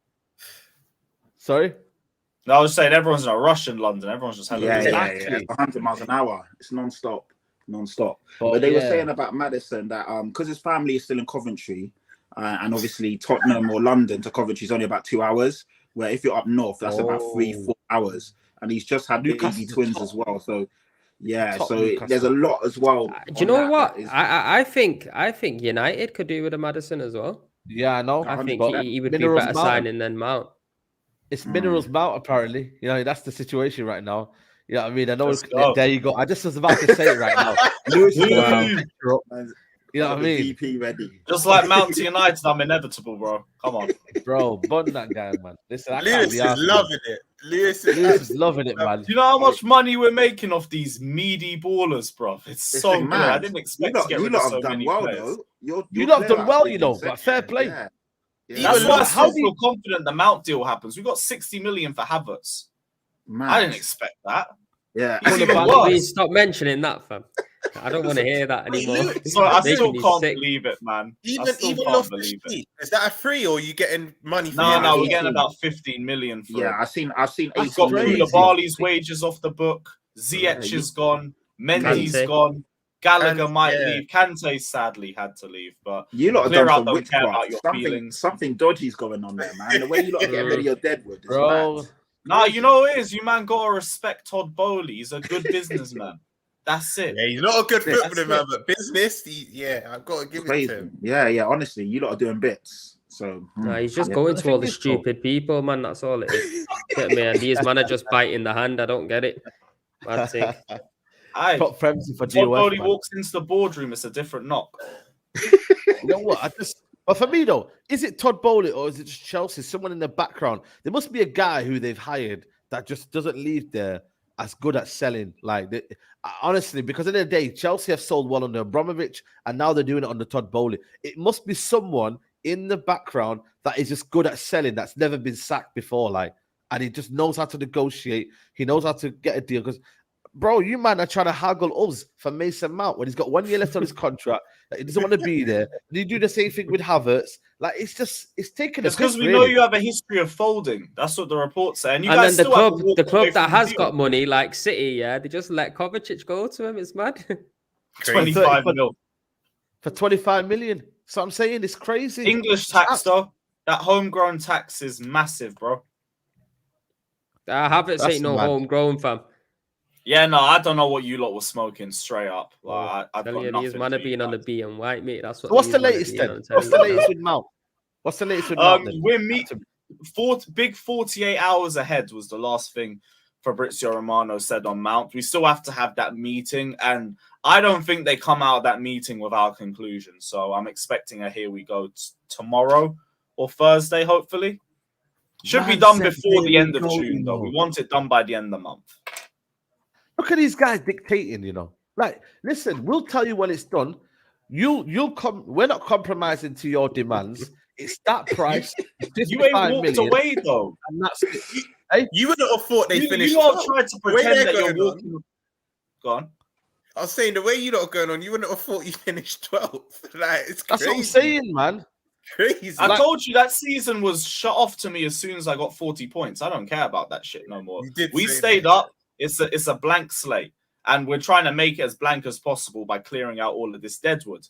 A: Sorry?
E: No, I was saying everyone's in a rush in London. Everyone's just having
D: 100 miles an hour. It's non-stop. But they were saying about Maddison that because his family is still in Coventry, and obviously Tottenham or London to Coventry is only about 2 hours, where if you're up north, that's about 3-4 hours. And he's just had baby twins as well. So there's a lot as well.
B: Do you know what? I think United could do with a Maddison as well.
A: Yeah, I know.
B: I think he would be better signing than Mount.
A: It's Minerals Mount, apparently. That's the situation right now. You know what I mean? I know. There you go. I just was about to say it right now. You know what I mean?
D: VP ready.
E: Just like Mount United, I'm inevitable, bro. Come on.
A: Bro, bun that guy, man. Listen, I can't
C: Lewis
A: be
C: is
A: asked,
C: loving it. Lewis
A: is loving it, man.
E: Do you know how much money we're making off these meaty ballers, bro? It's so good. I didn't expect to get rid of so many players.
A: You lot have done well, you know, but fair play.
D: Yeah.
E: That's why I still feel confident the Mount deal happens. We got 60 million for Havertz. I didn't expect that.
D: Yeah.
E: It's even worse.
B: Please stop mentioning that, fam. I don't want to hear that anymore.
E: So I still can't believe it, man.
C: Even off the street, is that a free or are you getting money? For
E: No, we're getting about 15 million for it.
D: I've seen.
E: He's got Koulibaly's wages off the book. Ziyech is gone. Mendy's gone. Gallagher might leave. Kante sadly had to leave, but
D: you lot have done some
E: witchcraft.
D: Something dodgy's going on there, man. The way you lot are getting rid of your deadwood,
A: bro.
E: Nah, you know what it is. You man gotta respect Todd Bowley. He's a good businessman. That's it.
C: Yeah, he's not a good footballer, man, but business, I've got to give it to him.
D: Yeah, honestly, you lot are doing bits. So
B: he's just going to all the stupid people, man. That's all it is. Get me, and these man are just biting the hand. I don't get it. Bad thing.
A: Top frenzy for
E: Todd Bowley walks into the boardroom. It's a different knock.
A: You know what? But for me though, is it Todd Bowley or is it just Chelsea? Someone in the background. There must be a guy who they've hired that just doesn't leave there as good at selling. Like, honestly, because at the end of the day, Chelsea have sold well under Abramovich, and now they're doing it under Todd Bowley. It must be someone in the background that is just good at selling, that's never been sacked before, like, and he just knows how to negotiate. He knows how to get a deal. Because, bro, you man are trying to haggle us for Mason Mount when he's got 1 year left on his contract. He doesn't want to be there. And you do the same thing with Havertz. Like, it's taking a piss,
E: because we know you have a history of folding. That's what the reports say. And
B: then the club that has got money, like City, they just let Kovacic go to him. It's mad.
E: 25 mil.
A: For 25 million. So I'm saying it's crazy.
E: English tax, though. That homegrown tax is massive, bro.
B: Havertz ain't no homegrown, fam.
E: Yeah, no, I don't know what you lot were smoking straight up. Like, I've got nothing.
B: These man are being on the B and white, mate. That's what.
A: So what's the latest then? What's the latest with Mount? What's the latest with Mount?
E: We're big 48 hours ahead was the last thing Fabrizio Romano said on Mount. We still have to have that meeting, and I don't think they come out of that meeting without conclusion. So I'm expecting a here we go tomorrow or Thursday, hopefully. Should be done before the end of June, though. We want it done by the end of the month.
A: Look at these guys dictating, you know. Like, listen, we'll tell you when it's done. You'll come. We're not compromising to your demands. It's that price.
E: You ain't walked away though,
A: and that's it. Hey?
C: You wouldn't have thought they finished.
E: You all tried to pretend that you're walking. Go on.
C: I was saying the way you lot are going on, you wouldn't have thought you finished 12th. Like, it's crazy.
A: That's what I'm saying, man.
C: Crazy.
E: I told you that season was shut off to me as soon as I got 40 points. I don't care about that shit no more. We stayed up. It's a blank slate, and we're trying to make it as blank as possible by clearing out all of this deadwood.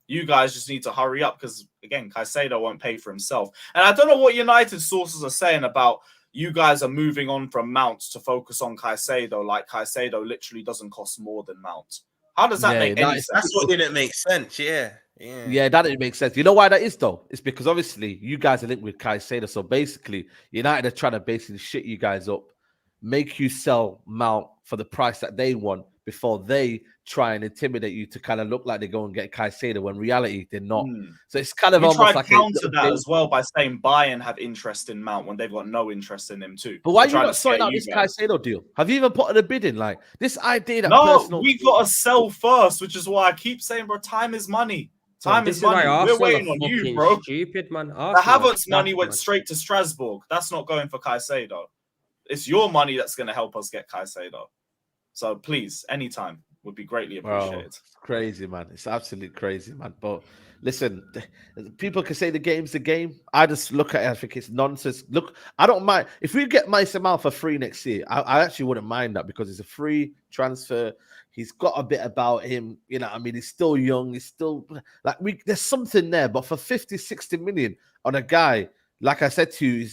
E: You guys just need to hurry up because, again, Caicedo won't pay for himself. And I don't know what United sources are saying about you guys are moving on from Mount to focus on Caicedo, like Caicedo literally doesn't cost more than Mount. How does that make any sense?
C: That's what didn't make sense, yeah,
A: that didn't make sense. You know why that is, though? It's because, obviously, you guys are linked with Caicedo. So, basically, United are trying to basically shit you guys up, make you sell Mount for the price that they want before they try and intimidate you to kind of look like they go and get Caicedo when reality they're not. So it's kind of almost like
E: to counter that as well by saying Bayern have interest in Mount when they've got no interest in him too.
A: But why are you not sorting out this Caicedo deal? Have you even put in a bid in? Like this idea that
E: we've got to sell first, which is why I keep saying, bro, time is money. Time is money. We're waiting on you, bro.
B: Stupid man.
E: The Havertz money went straight to Strasbourg. That's not going for Caicedo. It's your money that's going to help us get Caicedo. So please, anytime would be greatly appreciated.
A: Bro, it's crazy, man. It's absolutely crazy, man. But listen, people can say the game's the game. I just look at it, I think it's nonsense. Look, I don't mind. If we get Mason Mount for free next year, I actually wouldn't mind that because it's a free transfer. He's got a bit about him. You know, I mean, he's still young. He's still like, there's something there. But for 50, 60 million on a guy, like I said to you,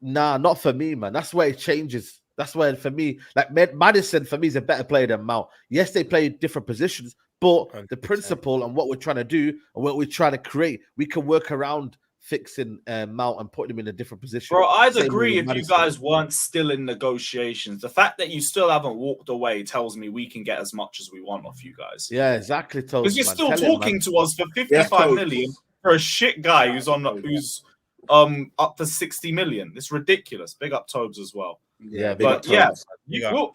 A: nah, not for me, man. That's where it changes. That's where, for me, like Maddison, for me, is a better player than Mount. Yes, they play different positions, but 100%. The principle and what we're trying to do and what we're trying to create, we can work around fixing Mount and putting him in a different position.
E: Bro, I'd
A: Same
E: agree
A: with
E: if
A: Maddison.
E: you guys weren't still in negotiations. The fact that you still haven't walked away tells me we can get as much as we want off you guys.
A: Yeah, exactly.
E: Because you're still talking to us for 55 million for a shit guy who's up for 60 million. It's ridiculous. Big up Tobes as well.
D: Yeah,
E: but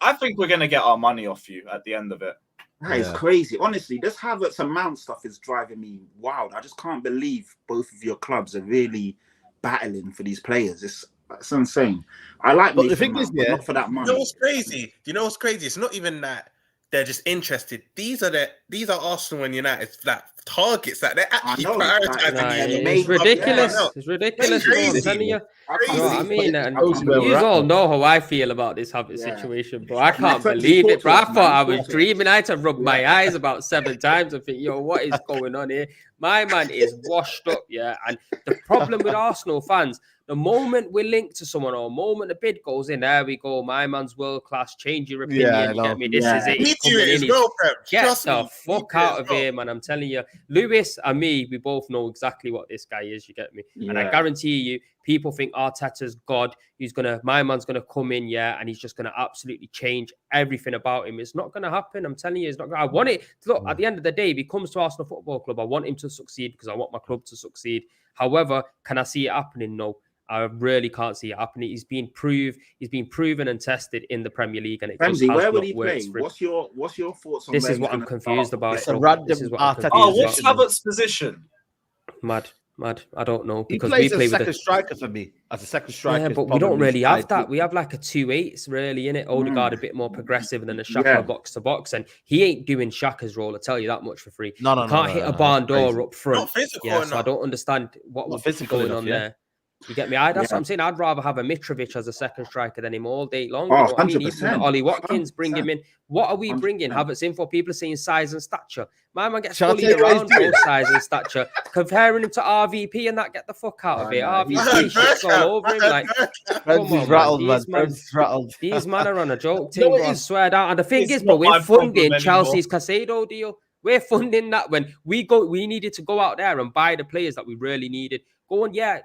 E: I think we're gonna get our money off you at the end of it.
D: That is crazy. Honestly, this Havertz and Mount stuff is driving me wild. I just can't believe both of your clubs are really battling for these players. It's insane. I like Mason Mount, but not for that money.
C: You know what's crazy? It's not even that they're just interested. These are Arsenal and United targets that they're actually prioritizing.
B: It's ridiculous. It's ridiculous. I'm telling you. You know what I mean? And you all know how I feel about this Havertz situation, bro. I can't believe it, bro. I thought I was dreaming. I had to rub my eyes about 7 times and think, yo, what is going on here? My man is washed up, yeah. And the problem with Arsenal fans, the moment we're linked to someone or the moment the bid goes in, there we go. My man's world class. Change your opinion. You get me? This is it. Get the fuck out of here, man. I'm telling you. Lewis and me, we both know exactly what this guy is. You get me? And I guarantee you, people think Arteta's God. My man's gonna come in, and he's just gonna absolutely change everything about him. It's not gonna happen. I'm telling you, it's not. I want it. Look, at the end of the day, if he comes to Arsenal Football Club, I want him to succeed because I want my club to succeed. However, can I see it happening? No. I really can't see it happening. He's been proven and tested in the Premier League, and it just has
D: where will
B: not
D: he
B: worked.
D: Play? What's your thoughts on
B: this? Is what I'm confused about.
A: It's a random.
E: What's Havertz's position?
B: Mad. I don't know
A: because he plays as a second striker for me. As a second striker,
B: yeah, but we don't really have that. We have like a 2-8s really in it. Odegaard a bit more progressive, and then a Xhaka box to box, and he ain't doing Xhaka's role. I tell you that much for free.
A: No,
B: can't hit a barn door up front.
C: Not physical,
B: so I don't understand what's going on there. You get me? That's what I'm saying. I'd rather have a Mitrovic as a second striker than him all day long.
D: Oh,
B: you know
D: 100%.
B: I mean? Ollie Watkins, bring him in. What are we bringing Havertz in for? People saying size and stature. My man gets bullied around both size and stature. Comparing him to RVP and that, get the fuck out of it. RVP shits all over him. Like, these man are on a joke team, bro. I swear down. And the thing is, bro, we're funding Chelsea's Casado deal. We're funding that when we needed to go out there and buy the players that we really needed.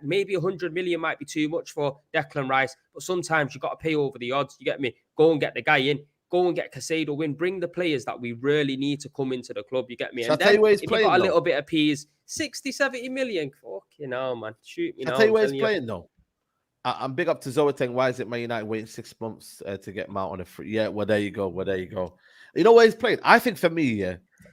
B: Maybe 100 million might be too much for Declan Rice, but sometimes you got to pay over the odds. You get me? Go and get the guy in. Go and get Casado in. Bring the players that we really need to come into the club. You get me? And then if you got a little bit of peas, 60, 70 million. Fucking hell, man. Shoot me now.
A: I'll tell you where he's playing, though. I'm big up to Zoateng. Why is it Man United waiting 6 months to get Mount on a free? Yeah, well, there you go. You know where he's playing? I think for me,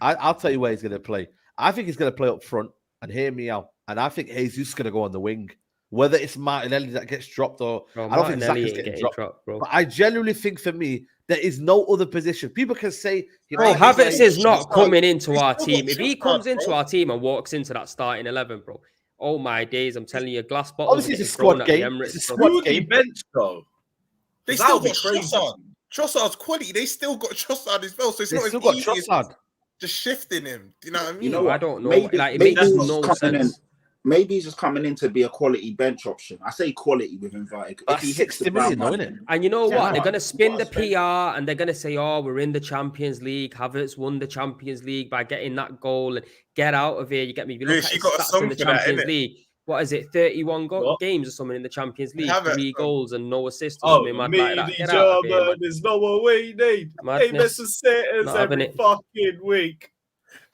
A: I'll tell you where he's going to play. I think he's going to play up front, and hear me out. And I think Jesus is going to go on the wing. Whether it's Martinelli that gets dropped or I don't think Zach is getting dropped. Bro. But I genuinely think for me, there is no other position. People can say...
B: Havertz is not coming into our team. If he comes into our team and walks into that starting 11, bro, oh my days, I'm telling you, glass bottles...
A: Obviously, it's a squad game.
E: It's a squad game. Bench, though.
C: They still got Trossard. Trossard's quality. They still got Trossard as well. So it's not as easy as just shifting him. Do you know what I mean?
B: I don't know. It makes no sense.
D: Maybe he's just coming in to be a quality bench option. I say quality with inverted.
A: If he hits the million, isn't it?
B: And you know what? They're going to spin the PR and they're going to say, we're in the Champions League. Havertz won the Champions League by getting that goal and get out of here. You get me? If you look at his stats in the Champions League, what is it? 31 games or something in the Champions League, 3 goals and no assists. There's
E: no away need. Hey, Mr. Sitters every fucking week.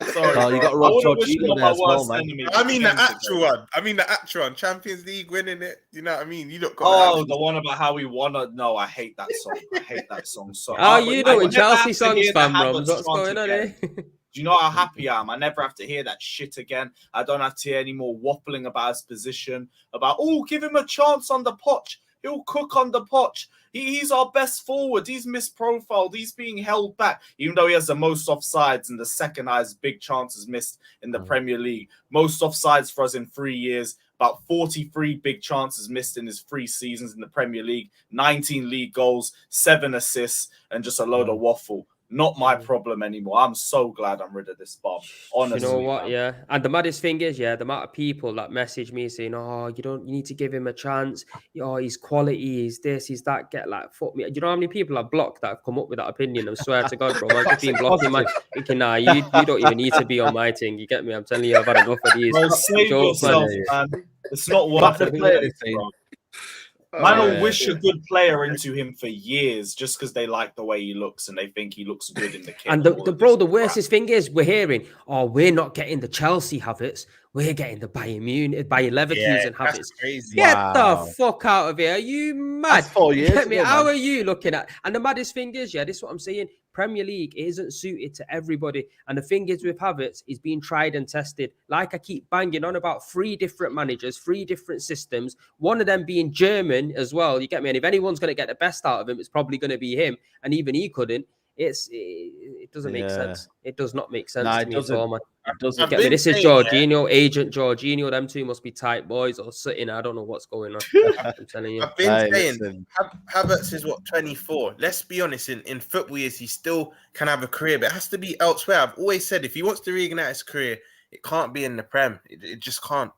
E: Sorry,
A: you got Rob Jorginho there as well, man.
C: I mean the actual one. Champions League winning it. You know what I mean? You look.
E: The one about how we won. No, I hate that song.
B: So, you know, in Chelsea songs, fam, Roms. What's going on here?
E: Do you know how happy I am? I never have to hear that shit again. I don't have to hear any more waffling about his position. About give him a chance on the potch. He'll cook on the potch. He's our best forward. He's misprofiled. He's being held back, even though he has the most offsides and the second highest big chances missed in the Premier League. Most offsides for us in 3 years. About 43 big chances missed in his 3 seasons in the Premier League. 19 league goals, 7 assists, and just a load of waffle. Not my problem anymore. I'm so glad I'm rid of this bum. Honestly,
B: you know what?
E: man.
B: Yeah, and the maddest thing is, the amount of people that message me saying, "Oh, you need to give him a chance. Oh, he's quality, he's this, he's that." Get like, fuck me. You know how many people I've blocked that have come up with that opinion? I swear to God, bro, I've just been blocking, man. Thinking, nah, you don't even need to be on my thing. You get me? I'm telling you, I've had enough of these.
E: Bro, save yourself, man. It's not worth it. Bro. Man will wish a good player into him for years just because they like the way he looks and they think he looks good in the kit.
B: And the worstest thing is we're hearing, oh, we're not getting the Chelsea Havertz, we're getting the Bayern Munich, Bayern Leverkusen Havertz.
C: Crazy.
B: Get the fuck out of here! Are you mad?
A: That's 4 years.
B: Get me? How are you looking at? And the maddest thing is, this is what I'm saying. Premier League isn't suited to everybody. And the thing is with Havertz, he's been tried and tested. Like I keep banging on about 3 different managers, 3 different systems, one of them being German as well. You get me? And if anyone's going to get the best out of him, it's probably going to be him. And even he couldn't. It doesn't make sense. It does not make sense to me at all, man. Get me? This is Jorginho, agent Jorginho. Them two must be tight boys or sitting. I don't know what's going on. I'm telling you.
C: I've been saying Havertz is 24. Let's be honest. In football years, he still can have a career, but it has to be elsewhere. I've always said if he wants to reignite his career, it can't be in the Prem. It just can't.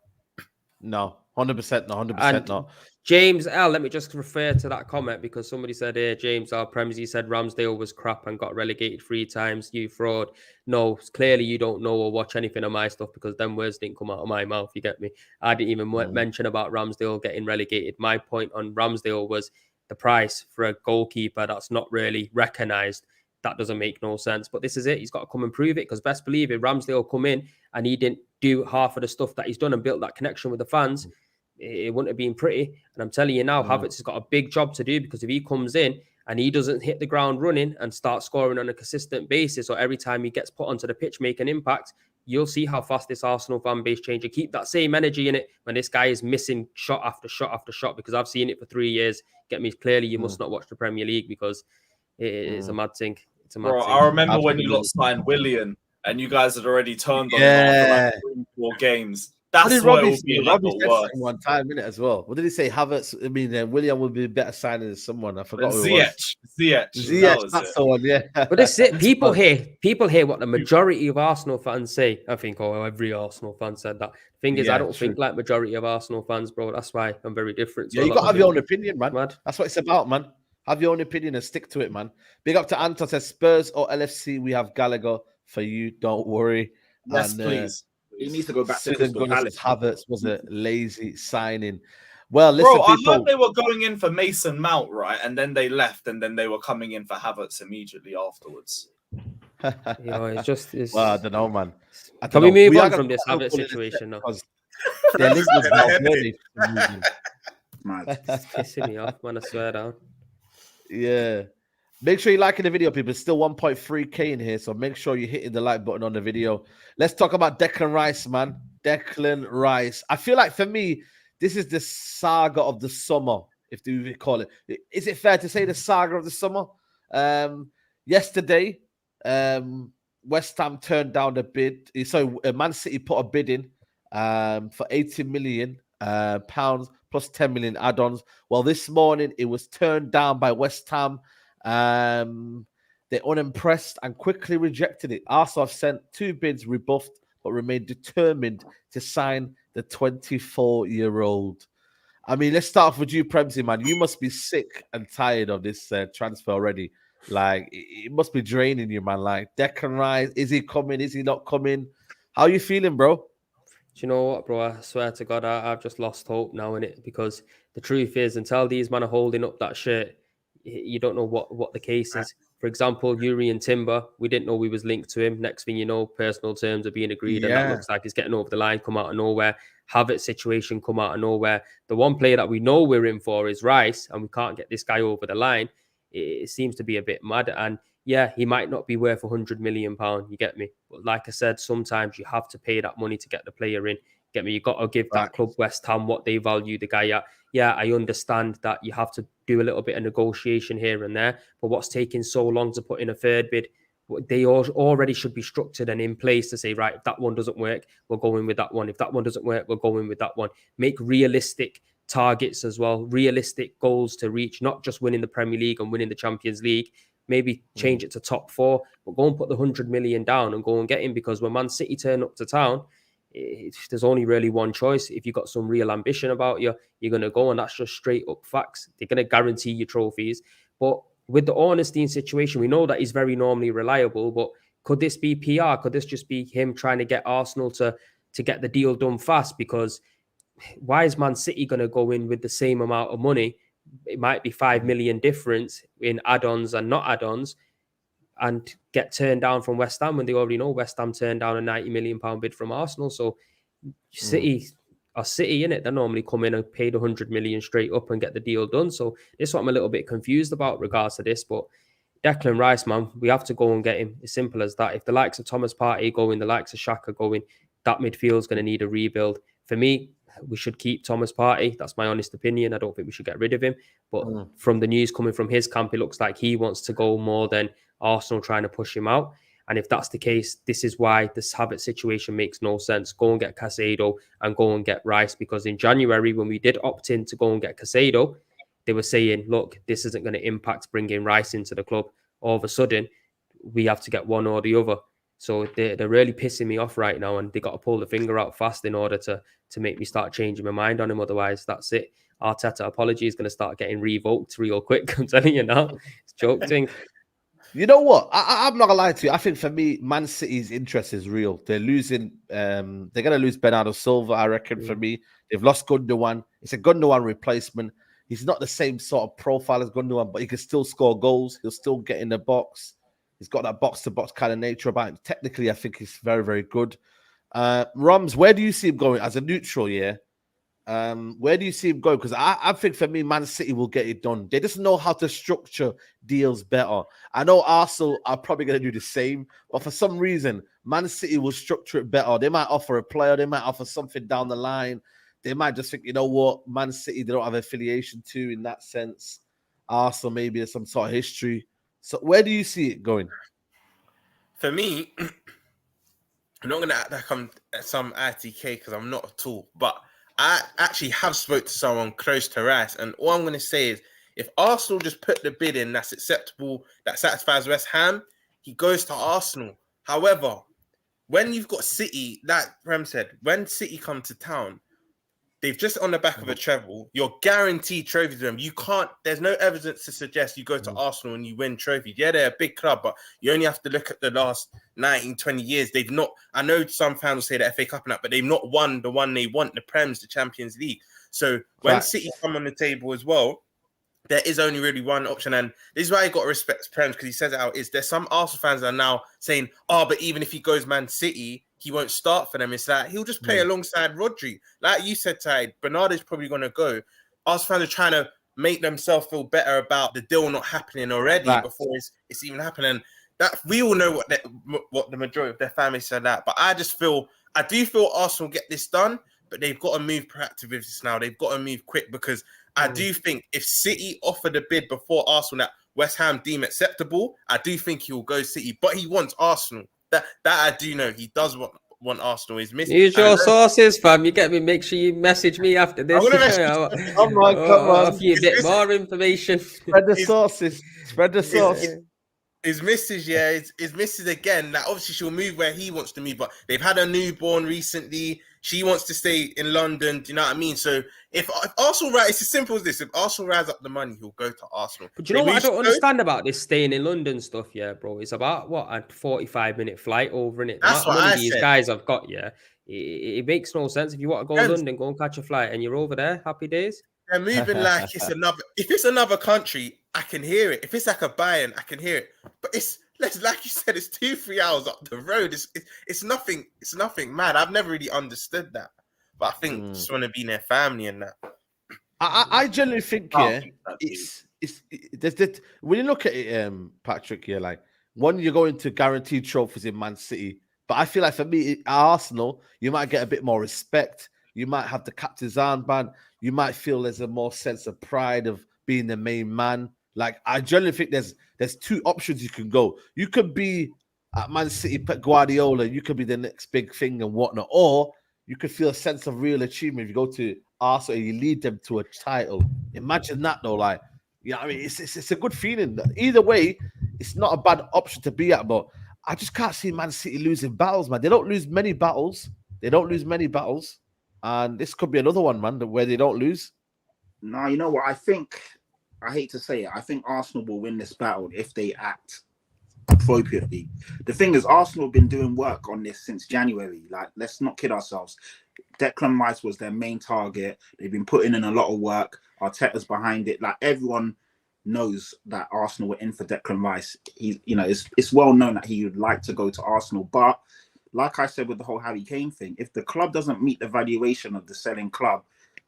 A: No, 100%, no, 100% not.
B: James L, let me just refer to that comment because somebody said here, James L. Premsy said Ramsdale was crap and got relegated 3 times. You fraud. No, clearly you don't know or watch anything of my stuff because them words didn't come out of my mouth. You get me? I didn't even mention about Ramsdale getting relegated. My point on Ramsdale was the price for a goalkeeper that's not really recognised. That doesn't make no sense. But this is it. He's got to come and prove it because best believe it, Ramsdale come in and he didn't do half of the stuff that he's done and built that connection with the fans. It wouldn't have been pretty. And I'm telling you now, Havertz has got a big job to do because if he comes in and he doesn't hit the ground running and start scoring on a consistent basis or every time he gets put onto the pitch, make an impact, you'll see how fast this Arsenal fan base changes. Keep that same energy in it when this guy is missing shot after shot after shot because I've seen it for 3 years. Get me? Clearly, you must not watch the Premier League because it is a mad thing. It's a mad thing.
E: I remember when you lot signed Willian and you guys had already turned on him after like 3 or 4 games. That's what it will be like
A: one time, innit, as well. What did he say? Havertz, I mean, William would be better signing than someone. I forgot who it was. Ziyech, that's the one, yeah.
B: But that's it. People hear what the majority of Arsenal fans say. I think, every Arsenal fan said that. Thing is, I don't think like majority of Arsenal fans, bro. That's why I'm very different.
A: Yeah, you got to have your own opinion, man. That's what it's about, man. Have your own opinion and stick to it, man. Big up to Anton, says Spurs or LFC, we have Gallagher for you. Don't worry.
E: Yes, please.
D: He needs to go back to Crystal Palace.
A: Havertz was a lazy signing. Well, listen,
E: bro, I heard they were going in for Mason Mount, right? And then they left, and then they were coming in for Havertz immediately afterwards.
B: It's just.
A: Well, I don't know, man.
B: Can we move on from this Havertz situation now?
A: Their link was
B: It's pissing me off, man. I swear down.
A: Yeah. Make sure you're liking the video, people. It's still 1.3K in here, so make sure you're hitting the like button on the video. Let's talk about Declan Rice, man. Declan Rice. I feel like for me, this is the saga of the summer, if you call it. Is it fair to say the saga of the summer? Yesterday, West Ham turned down the bid. So Man City put a bid in for 80 million pounds plus 10 million add-ons. Well, this morning it was turned down by West Ham. They're unimpressed and quickly rejected it. Arsenal have sent 2 bids rebuffed, but remain determined to sign the 24-year-old. I mean, let's start off with you, Premsy, man. You must be sick and tired of this transfer already. Like, it must be draining you, man. Like, Declan Rice, is he coming? Is he not coming? How are you feeling, bro?
B: Do you know what, bro? I swear to God, I've just lost hope now in it because the truth is, until these men are holding up that shirt, you don't know what the case is. For example, Yuri and Timber, we didn't know we was linked to him. Next thing you know, personal terms are being agreed, and that looks like it's getting over the line, come out of nowhere. Havertz situation come out of nowhere. The one player that we know we're in for is Rice, and we can't get this guy over the line. It seems to be a bit mad. And yeah, he might not be worth £100 million, you get me? But like I said, sometimes you have to pay that money to get the player in. Get me? You got to give that club, West Ham, what they value the guy at. Yeah, I understand that you have to do a little bit of negotiation here and there, but what's taking so long to put in a third bid? They already should be structured and in place to say, right, if that one doesn't work, we're going with that one. If that one doesn't work, we're going with that one. Make realistic targets as well, realistic goals to reach, not just winning the Premier League and winning the Champions League. maybe change it to top 4, but go and put the 100 million down and go and get him, because when Man City turn up to town, there's only really one choice. If you've got some real ambition about you, you're going to go, and that's just straight up facts. They're going to guarantee you trophies. But with the Ornstein situation, we know that he's very normally reliable, but could this be PR? Could this just be him trying to get Arsenal to get the deal done fast? Because why is Man City going to go in with the same amount of money? It might be 5 million difference in add-ons and not add-ons, and get turned down from West Ham when they already know West Ham turned down a £90 million bid from Arsenal. So City are City, innit? They normally come in and pay the 100 million straight up and get the deal done. So this is what I'm a little bit confused about regards to this. But Declan Rice, man, we have to go and get him. As simple as that. If the likes of Thomas Partey going, the likes of Xhaka going, that midfield is going to need a rebuild. For me, we should keep Thomas Partey. That's my honest opinion. I don't think we should get rid of him. But from the news coming from his camp, it looks like he wants to go more than Arsenal trying to push him out. And if that's the case, this is why this Havertz situation makes no sense. Go and get Caicedo and go and get Rice, because in January, when we did opt in to go and get Caicedo, they were saying, look, this isn't going to impact bringing Rice into the club. All of a sudden, we have to get one or the other. So they're really pissing me off right now, and they got to pull the finger out fast in order to make me start changing my mind on him. Otherwise, that's it. Arteta apology is going to start getting revoked real quick. I'm telling you now. It's joking.
A: You know what? I'm not gonna lie to you. I think for me, Man City's interest is real. They're losing. They're gonna lose Bernardo Silva. I reckon. For me, they've lost Gundogan. It's a Gundogan replacement. He's not the same sort of profile as Gundogan, but he can still score goals. He'll still get in the box. He's got that box-to-box kind of nature about him. Technically, I think he's very, very good. Rums, where do you see him going as a neutral? Yeah. Where do you see him going? Because I think for me, Man City will get it done. They just know how to structure deals better. I know Arsenal are probably going to do the same, but for some reason, Man City will structure it better. They might offer a player, they might offer something down the line. They might just think, you know what, Man City, they don't have affiliation to in that sense. Arsenal, maybe there's some sort of history. So where do you see it going?
C: For me, I'm not going to act like I'm some ITK because I'm not at all, but I actually have spoke to someone close to Rice, and all I'm going to say is if Arsenal just put the bid in that's acceptable, that satisfies West Ham, he goes to Arsenal. However, when you've got City, like Rem said, when City come to town, they've just on the back of a treble. You're guaranteed trophies with them. You can't, there's no evidence to suggest you go to Arsenal and you win trophies. Yeah, they're a big club, but you only have to look at the last 19, 20 years. They've not, I know some fans will say the FA Cup and that, but they've not won the one they want, the Prems, the Champions League. So when City come on the table as well, there is only really one option. And this is why you got to respect Prems, because he says it out, is there's some Arsenal fans that are now saying, oh, but even if he goes Man City, he won't start for them. It's like he'll just play alongside Rodri. Like you said, Ty, Bernardo's probably going to go. Arsenal fans are trying to make themselves feel better about the deal not happening already before it's even happening. That we all know what the majority of their families said that. But I do feel Arsenal get this done, but they've got to move proactive with this now. They've got to move quick, because I do think if City offered a bid before Arsenal that West Ham deem acceptable, I do think he will go City. But he wants Arsenal. That I do know. He does want Arsenal. He's missing.
B: Use your sources, fam. You get me? Make sure you message me after this.
A: Come on.
B: A few bit more information.
A: Spread the sources. Spread the sauce.
C: His missus, his missus again. Like obviously she'll move where he wants to move, but they've had a newborn recently. She wants to stay in London. Do you know what I mean? So if Arsenal it's as simple as this. If Arsenal rise up the money, he'll go to Arsenal.
B: But do you know what I don't understand about this staying in London stuff, bro? It's about a 45-minute flight over in it.
C: That's what I said.
B: These guys have got, it makes no sense. If you want to go to London, go and catch a flight, and you're over there. Happy days.
C: They're moving like it's another. If it's another country, I can hear it. If it's like a Bayern, I can hear it. But it's like you said, it's 2-3 hours up the road. It's nothing. It's nothing mad. I've never really understood that. But I think just want to be in their family and that.
A: I generally think it's when you look at it, Patrick, like one, you're going to guaranteed trophies in Man City. But I feel like for me, at Arsenal, you might get a bit more respect. You might have the captain's armband. You might feel there's a more sense of pride of being the main man. Like I generally think there's two options you can go. You could be at Man City, Pep Guardiola. You could be the next big thing and whatnot, or you could feel a sense of real achievement if you go to Arsenal and you lead them to a title. Imagine that though, like I mean, it's a good feeling. Either way, it's not a bad option to be at, but I just can't see Man City losing battles, man. They don't lose many battles. And this could be another one, man, where they don't lose.
D: No, you know what? I hate to say it, I think Arsenal will win this battle if they act appropriately. The thing is, Arsenal have been doing work on this since January. Like, let's not kid ourselves. Declan Rice was their main target. They've been putting in a lot of work. Arteta's behind it. Like, everyone knows that Arsenal were in for Declan Rice. It's well known that he would like to go to Arsenal. But like I said with the whole Harry Kane thing, if the club doesn't meet the valuation of the selling club,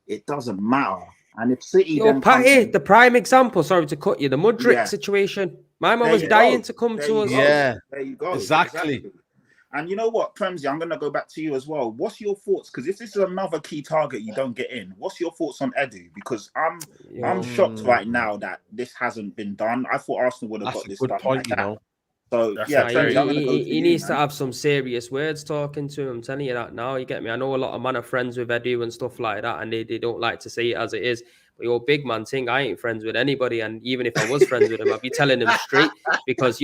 D: it doesn't matter. And if City
B: the prime example, sorry to cut you, the Mudryk situation. My mum was dying to come to us.
A: Yeah,
D: there you go.
A: Exactly.
D: And you know what, Premsy, I'm going to go back to you as well. What's your thoughts? Because if this is another key target you don't get in, what's your thoughts on Edu? Because I'm shocked right now that this hasn't been done. I thought Arsenal would have got this done.
A: Point, you know.
D: So,
B: he needs to have some serious words talking to him. I'm telling you that now. You get me? I know a lot of men are friends with Edu and stuff like that, and they don't like to say it as it is. But your big man thing, I ain't friends with anybody. And even if I was friends with him, I'd be telling him straight. Because,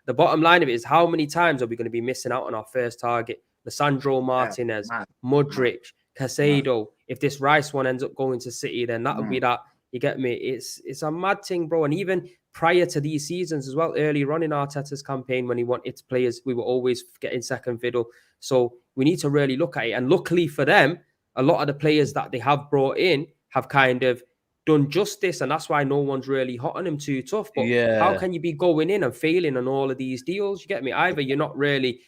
B: the bottom line of it is, how many times are we going to be missing out on our first target? Lisandro Martinez, Mudryk, Casado. If this Rice one ends up going to City, then that'll be that. You get me? It's a mad thing, bro. And even prior to these seasons as well, earlier on in Arteta's campaign, when he wanted players, we were always getting second fiddle. So we need to really look at it. And luckily for them, a lot of the players that they have brought in have kind of done justice, and that's why no one's really hot on him too tough. But how can you be going in and failing on all of these deals? You get me? Either you're not really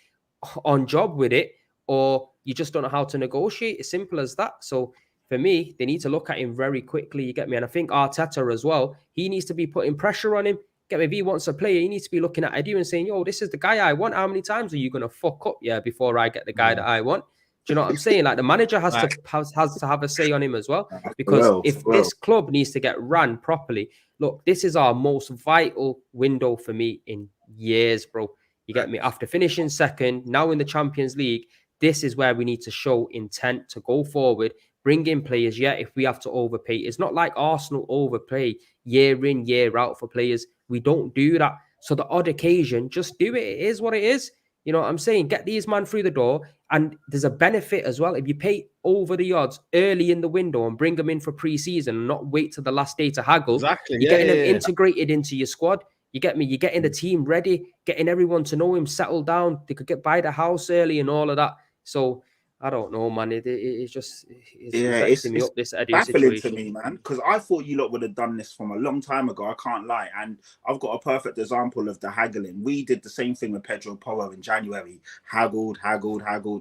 B: on job with it, or you just don't know how to negotiate. As simple as that. So for me, they need to look at him very quickly. You get me? And I think Arteta as well, he needs to be putting pressure on him. Get me? If he wants a player, he needs to be looking at Edu and saying, this is the guy I want. How many times are you going to fuck up before I get the guy that I want? Do you know what I'm saying? Like, the manager has to have a say on him as well. Because if this club needs to get run properly, look, this is our most vital window for me in years, bro. You get me? After finishing second, now in the Champions League, this is where we need to show intent to go forward, bring in players. If we have to overpay. It's not like Arsenal overpay year in, year out for players. We don't do that. So the odd occasion, just do it. It is what it is. You know what I'm saying? Get these men through the door. And there's a benefit as well. If you pay over the odds early in the window and bring them in for pre-season and not wait till the last day to haggle, you're getting them integrated into your squad. You get me? You're getting the team ready, getting everyone to know him, settle down. They could buy the house early and all of that. So I don't know, man. It's vexing me up, this Edu
D: baffling
B: situation.
D: To me, man. Because I thought you lot would have done this from a long time ago. I can't lie. And I've got a perfect example of the haggling. We did the same thing with Pedro Porro in January. Haggled.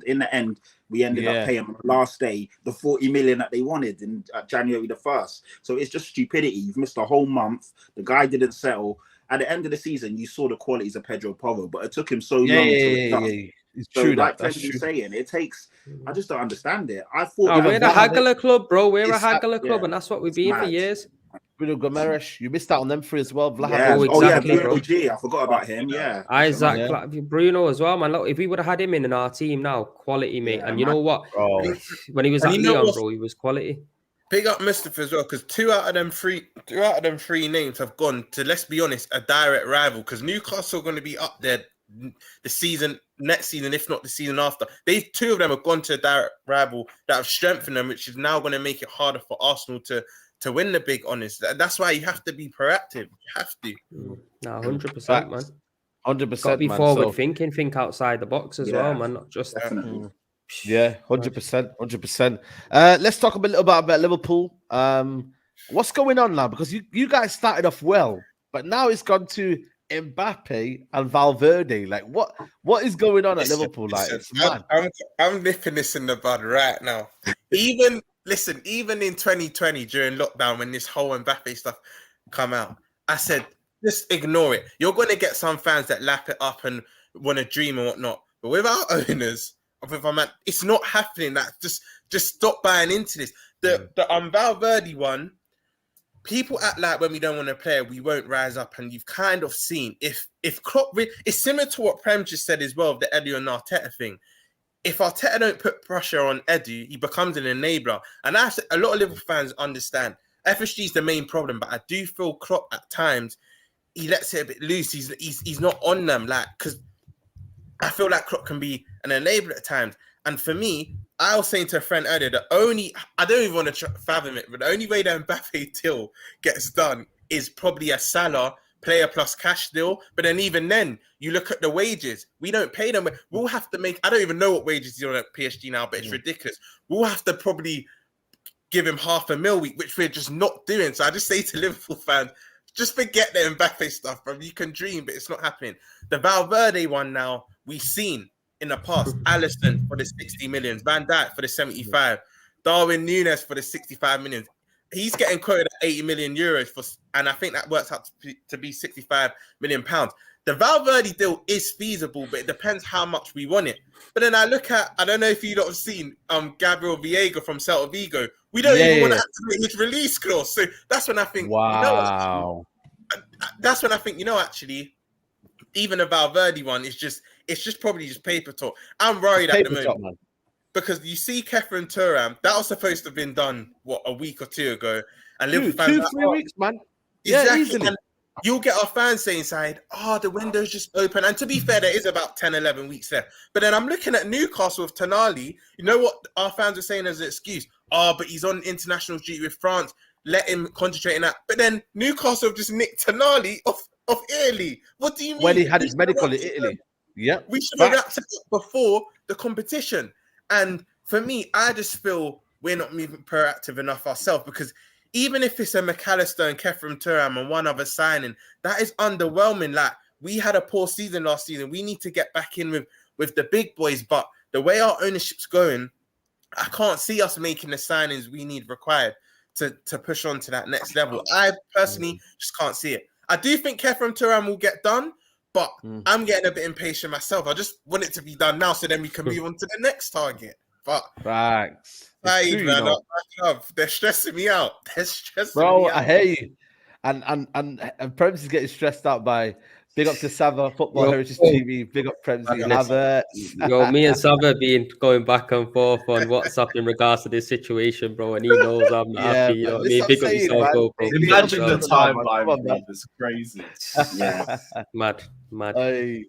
D: In the end, we ended up paying on the last day the 40 million that they wanted in January the 1st. So it's just stupidity. You've missed a whole month. The guy didn't settle. At the end of the season, you saw the qualities of Pedro Porro, but it took him so long. It's true. Like Fred's saying, it takes. I just don't understand it. I thought
B: we're the haggler club, bro. We're a haggler club, and that's what we've been for years.
A: Bruno Gomes, you missed out on them three as well.
B: Exactly,
D: Bruno G. I forgot about him. Yeah,
B: Isaac, Bruno as well, man. Look, if we would have had him in our team now, quality, mate. And you know what? When he was at Leon, bro, he was quality.
C: Big up Mustafa as well, because two out of them three names have gone to, let's be honest, a direct rival. Because Newcastle are going to be up there next season, if not the season after. Two of them have gone to a direct rival that have strengthened them, which is now going to make it harder for Arsenal to win the big honours. That's why you have to be proactive. You have to.
B: No, 100%, man.
A: 100%.
B: Got to be forward thinking, think outside the box as well, man. Not just
D: definitely.
A: Yeah, 100%, 100%. Let's talk a little about Liverpool. What's going on now? Because you guys started off well, but now it's gone to Mbappe and Valverde. Like, what is going on at Liverpool? Like,
C: I'm nipping this in the bud right now. Even in 2020 during lockdown, when this whole Mbappe stuff come out, I said, just ignore it. You're going to get some fans that lap it up and want to dream and whatnot. But with our owners, it's not happening. That just stop buying into this. The Valverde one, people act like when we don't want to play, we won't rise up, and you've kind of seen if Klopp. It's similar to what Prem just said as well, the Edu and Arteta thing. If Arteta don't put pressure on Edu, he becomes an enabler, and a lot of Liverpool fans understand. FSG is the main problem, but I do feel Klopp at times he lets it a bit loose. He's not on them, like, because I feel like Klopp can be an enabler at times. And for me, I was saying to a friend earlier, I don't even want to fathom it, but the only way that Mbappe deal gets done is probably a Salah player plus cash deal. But then even then, you look at the wages. We don't pay them. We'll have to make, I don't even know what wages he's on at PSG now, but it's ridiculous. We'll have to probably give him $500,000 a week, which we're just not doing. So I just say to Liverpool fans, just forget the Mbappe stuff, bro. You can dream, but it's not happening. The Valverde one now, we've seen in the past. Alisson for the 60 million, Van Dijk for the 75, Darwin Núñez for the 65 million. He's getting quoted at 80 million euros for, and I think that works out to be 65 million pounds. The Valverde deal is feasible, but it depends how much we want it. But then I look at, I don't know if you lot have seen Gabriel Viega from Celta Vigo. We don't even want to activate his release clause. So that's when I think,
A: wow.
C: That's when I think, actually, even the Valverde one is just, it's just probably just paper talk. I'm worried at the moment because you see Kefren Turam, that was supposed to have been done, a week or two ago. And Liverpool fans
A: 2-3 weeks, man.
C: Exactly.
A: Yeah, easily.
C: And you'll get our fans saying, Saeed, the window's just open. And to be fair, there is about 10, 11 weeks left. But then I'm looking at Newcastle with Tonali. You know what our fans are saying as an excuse? But he's on international duty with France. Let him concentrate on that. But then Newcastle have just nicked Tonali off Italy. What do you mean?
A: When he had his medical in Italy. Yeah.
C: We should have wrapped it up before the competition. And for me, I just feel we're not moving proactive enough ourselves, because even if it's a McAllister and Kefren Turam and one other signing, that is underwhelming. Like, we had a poor season last season. We need to get back in with the big boys. But the way our ownership's going, I can't see us making the signings we need required to push on to that next level. I personally just can't see it. I do think Kefren Turam will get done, but I'm getting a bit impatient myself. I just want it to be done now so then we can move on to the next target. But
A: facts.
C: Saeed, man, they're stressing me out. They're stressing
A: me out.
C: I
A: hear you. And Prems is getting stressed out by big up to Saga, Football Heritage TV, big up Prems.
B: Me and Saga been going back and forth on WhatsApp in regards to this situation, bro. And he knows I'm not happy. You know what I mean? Big up yourself, bro.
E: Imagine the timeline, it's crazy.
B: Yeah, mad.
A: Hey,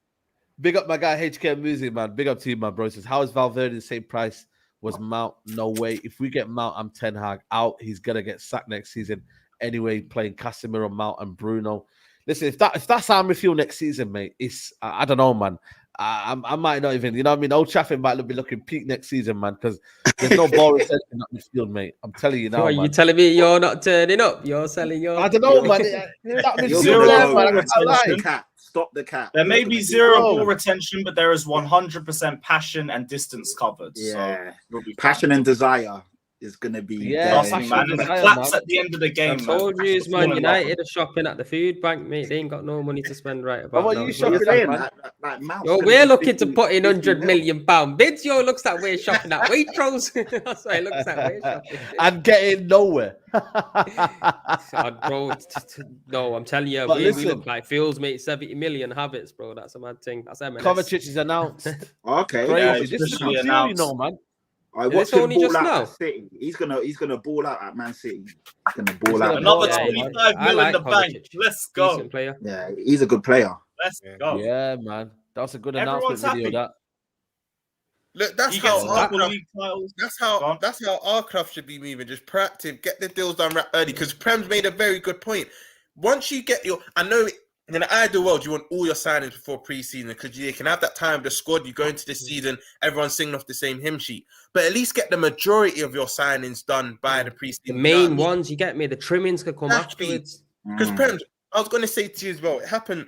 A: big up my guy HK Music, man. Big up to you, my bro. Says, how is Valverde the same price was Mount? No way. If we get Mount, I'm Ten Hag out. He's gonna get sacked next season anyway. Playing Casemiro, Mount, and Bruno. Listen, if that's how I feel next season, mate, it's I don't know, man. I might not even, you know what I mean? Old Trafford might be looking peak next season, man, because there's no ball retention in that midfield, mate. I'm telling you now.
B: Are you telling me you're not turning up? You're selling your.
A: I don't know, man.
D: Stop the cap.
E: There may be zero ball retention, but there is 100% passion and distance covered.
D: Yeah,
E: so
D: passion and desire is going to be
E: man. And the claps at the end of the game.
B: I told you, man. United are shopping at the food bank, mate. They ain't got no money to spend right about
A: what
B: now.
A: Are you shopping at,
B: Yo, we're looking to put in £100 million bids. Yo, looks like we're shopping at Waitrose. That's why it looks like we're shopping.
A: And getting nowhere.
B: Bro, no, I'm telling you, we look like Fields, mate. 70 million Havertz, bro. That's a mad thing. That's MLS.
A: Kovacic is announced.
D: Okay.
A: Crazy. This is a good deal, you know, man.
D: I watched him ball out at City. He's gonna ball out at Man City. He's gonna ball out.
E: Another 25 mil in the bank. Let's go.
B: Player.
D: Yeah, he's a good player.
E: Let's go.
A: Yeah, man. That's a good announcement video. That.
C: Look, that's how our club should be moving. Just proactive, get the deals done early. Because Prem's made a very good point. Once you get I know. In an ideal world, you want all your signings before pre-season because you can have that time with the squad. You go into the season, everyone's singing off the same hymn sheet. But at least get the majority of your signings done by the pre-season.
B: The main ones, you get me. The trimmings could come afterwards.
C: Because Prem, I was going to say to you as well, it happened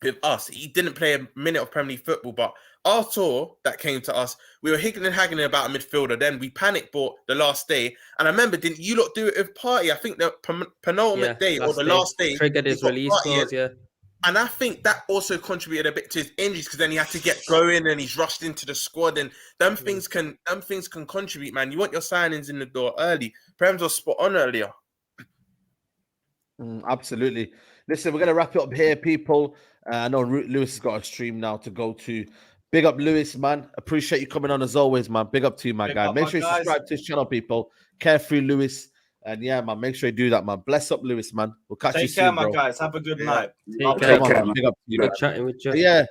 C: with us. He didn't play a minute of Premier League football, but our tour that came to us, we were higgling and haggling about a midfielder. Then we panic bought the last day. And I remember, didn't you lot do it with Party? I think the penultimate day or the last day.
B: Triggered his release clause, yeah.
C: And I think that also contributed a bit to his injuries because then he had to get going and he's rushed into the squad and them things can contribute, man. You want your signings in the door early. Prem's was spot on earlier.
A: Absolutely. Listen, we're gonna wrap it up here, people. I know Lewis has got a stream now to go to. Big up, Lewis, man. Appreciate you coming on as always, man. Big up to you, my guy. Make sure you subscribe to his channel, people. Carefree Lewis. And yeah, man, make sure you do that, man. Bless up, Lewis, man. We'll catch you
E: Take care,
A: soon,
E: my
A: bro.
E: guys. Have a good night.
B: Take
A: Come
B: care.
A: on, man. Big up to you,
B: Good
A: man.
B: chatting with you.
A: But yeah,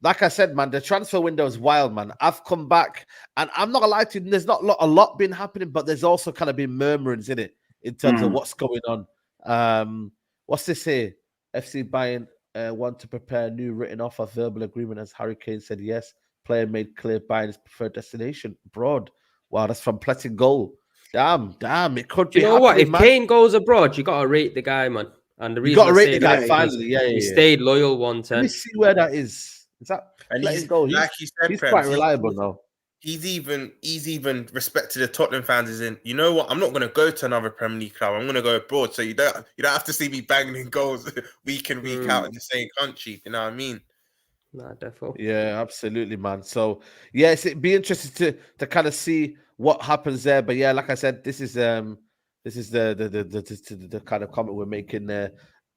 A: like I said, man, the transfer window is wild, man. I've come back, and I'm not gonna lie to you, there's not a lot been happening, but there's also kind of been murmurings in it in terms of what's going on. What's this here? FC Bayern want to prepare a new written offer verbal agreement as Harry Kane said yes. Player made clear Bayern's preferred destination abroad. Wow, that's from Pletting Goal. Damn, it could be.
B: You know what? If
A: man.
B: Kane goes abroad, you gotta rate the guy, man. And the
A: You
B: reason
A: got to
B: I
A: rate
B: say
A: the guy
B: that is
A: finally. Yeah,
B: he stayed loyal 110.
A: Let me see where that is. Is that
C: And
A: Pletting
C: he's
A: Goal?
C: like you said,
A: He's
C: Prem,
A: quite reliable now.
C: He's even respect to the Tottenham fans is in, you know what, I'm not gonna go to another Premier League club. I'm gonna go abroad. So you don't have to see me banging in goals week in, week out in the same country. You know what I mean?
B: Nah, definitely.
A: Yeah, absolutely, man. So yes, it'd be interesting to kind of see what happens there. But yeah, like I said, this is the kind of comment we're making there.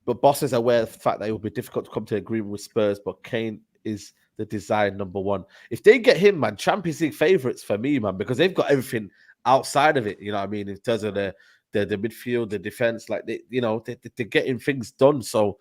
A: But Boss is aware of the fact that it will be difficult to come to agreement with Spurs, but Kane is the desired number one. If they get him, man, Champions League favourites for me, man, because they've got everything outside of it. You know what I mean? In terms of the midfield, the defense, like they're getting things done. So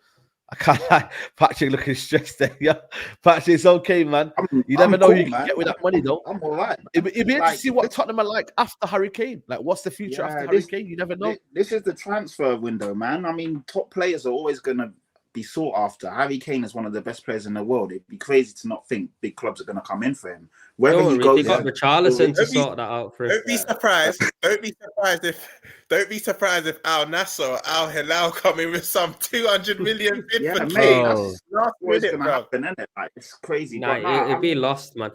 A: I can't lie. Patrick looking stressed there. Yeah, Patrick, it's okay, man. You never know
D: cool,
A: who you can get with that money, though.
D: I'm all right.
A: It'd be interesting to see what Tottenham are like after Harry Kane. Like, what's the future after Harry Kane? You never know.
D: This is the transfer window, man. I mean, top players are always going to be sought after. Harry Kane is one of the best players in the world. It'd be crazy to not think big clubs are going to come in for him. Wherever he goes,
B: they got Richarlison to sort that out for him.
C: Don't be surprised. Don't be surprised if Al Nassr or Al Hilal come in with some 200 million bid for
D: mate,
C: Kane.
D: that's what's going to happen, isn't it? Like, it's crazy.
B: It'd be lost, man.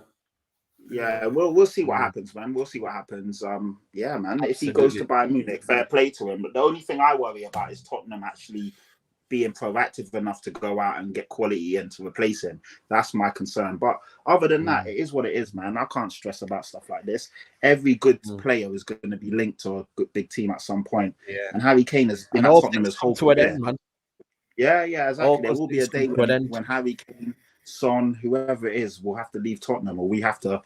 D: Yeah, we'll see what happens, man. We'll see what happens. Yeah, man. Absolutely. If he goes to Bayern Munich, fair play to him. But the only thing I worry about is Tottenham actually being proactive enough to go out and get quality in to replace him. That's my concern. But other than that, it is what it is, man. I can't stress about stuff like this. Every good player is going to be linked to a good big team at some point. Yeah. And Harry Kane has been at Tottenham his whole career. Yeah, exactly. There will be a day when Harry Kane, Son, whoever it is, will have to leave Tottenham, or we have to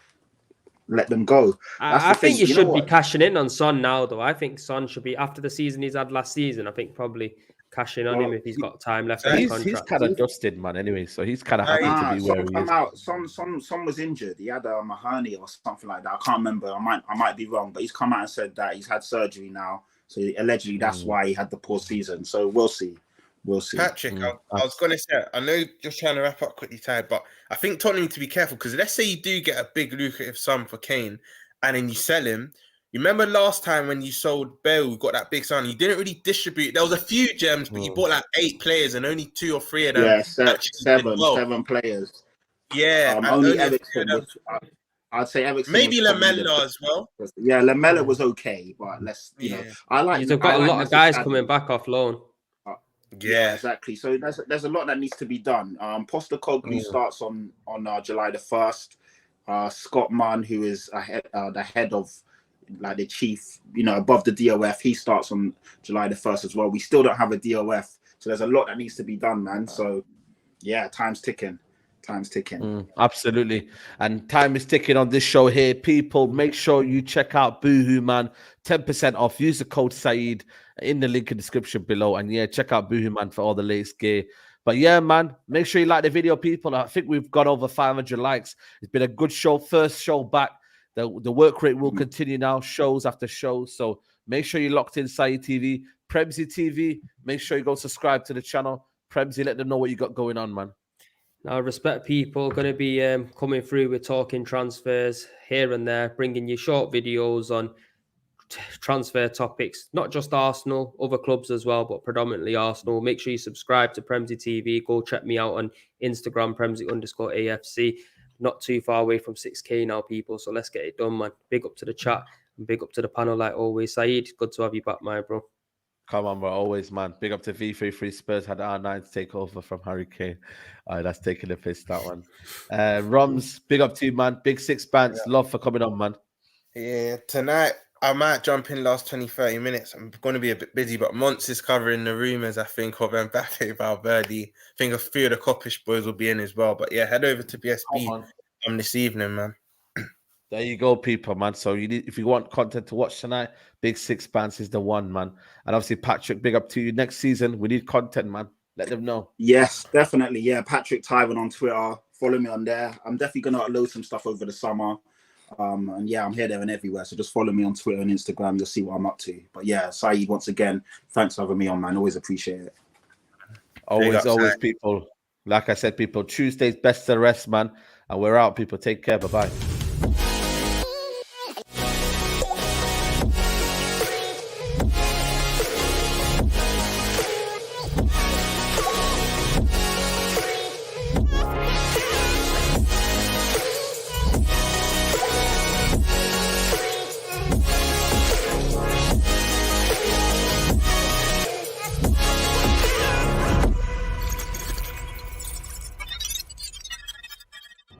D: let them go.
B: I think you should be cashing in on Son now, though. I think Son should be, after the season he's had last season, I think probably cashing on him if he's got time left.
A: He's kind of dusted, man. Anyway, so he's kind of happy to be where he is.
D: Son was injured. He had a hernia or something like that. I can't remember. I might be wrong, but he's come out and said that he's had surgery now. So allegedly that's why he had the poor season. So we'll see.
C: Patrick, I was going to say, I know you're trying to wrap up quickly, Ty, but I think Tottenham need to be careful because let's say you do get a big lucrative sum for Kane and then you sell him. You remember last time when you sold Bale, we got that big sign. You didn't really distribute. There was a few gems, but you bought like 8 players and only 2 or 3 of them.
D: Yeah, seven players.
C: Yeah,
D: only Ericsson. I'd say Ericsson.
C: Maybe Lamella as well.
D: Yeah, Lamella was okay, but you know, I like.
B: You've got a lot of guys coming back off loan.
D: Yeah, exactly. So there's a lot that needs to be done. Postecoglou starts on July the 1st. Scott Munn, who is the head of like the chief, above the DOF, he starts on July the 1st as well. We still don't have a DOF, so there's a lot that needs to be done, man. So yeah, time's ticking.
A: Absolutely. And time is ticking on this show here. People, make sure you check out Boohoo, man. 10% off. Use the code Saeed in the link in the description below. And yeah, check out Boohoo, man, for all the latest gear. But yeah, man, make sure you like the video, people. I think we've got over 500 likes. It's been a good show. First show back. The work rate will continue now, shows after shows. So make sure you're locked in Saeed TV. Premzy TV, make sure you go subscribe to the channel. Premzy, let them know what you got going on, man.
B: Now, respect people, going to be coming through with talking transfers here and there, bringing you short videos on transfer topics, not just Arsenal, other clubs as well, but predominantly Arsenal. Make sure you subscribe to Premzy TV. Go check me out on Instagram, Premzy_AFC. Not too far away from 6K now, people. So let's get it done, man. Big up to the chat and big up to the panel like always. Saeed, good to have you back, my bro.
A: Come on, bro. Always, man. Big up to V33 Spurs. Had R9 to take over from Harry Kane. All right, that's taking the piss, that one. Roms, big up to you, man. Big 6 bands. Yeah. Love for coming on, man.
C: Yeah, tonight I might jump in last 20-30 minutes. I'm going to be a bit busy, but Monts is covering the rumours, I think, of Mbappe, Valverde. I think a few of the Coppish boys will be in as well. But yeah, head over to BSB this evening, man.
A: There you go, people, man. So you need, if you want content to watch tonight, Big Six Pants is the one, man. And obviously, Patrick, big up to you. Next season, we need content, man. Let them know.
D: Yes, definitely. Yeah, Patrick Tyron on Twitter. Follow me on there. I'm definitely gonna upload some stuff over the summer. And yeah, I'm here, there, and everywhere. So just follow me on Twitter and Instagram. You'll see what I'm up to. But yeah, Saeed, once again, thanks for having me on, man. Always appreciate it.
A: Always, people. Like I said, people, Tuesday's best of the rest, man. And we're out, people. Take care. Bye-bye.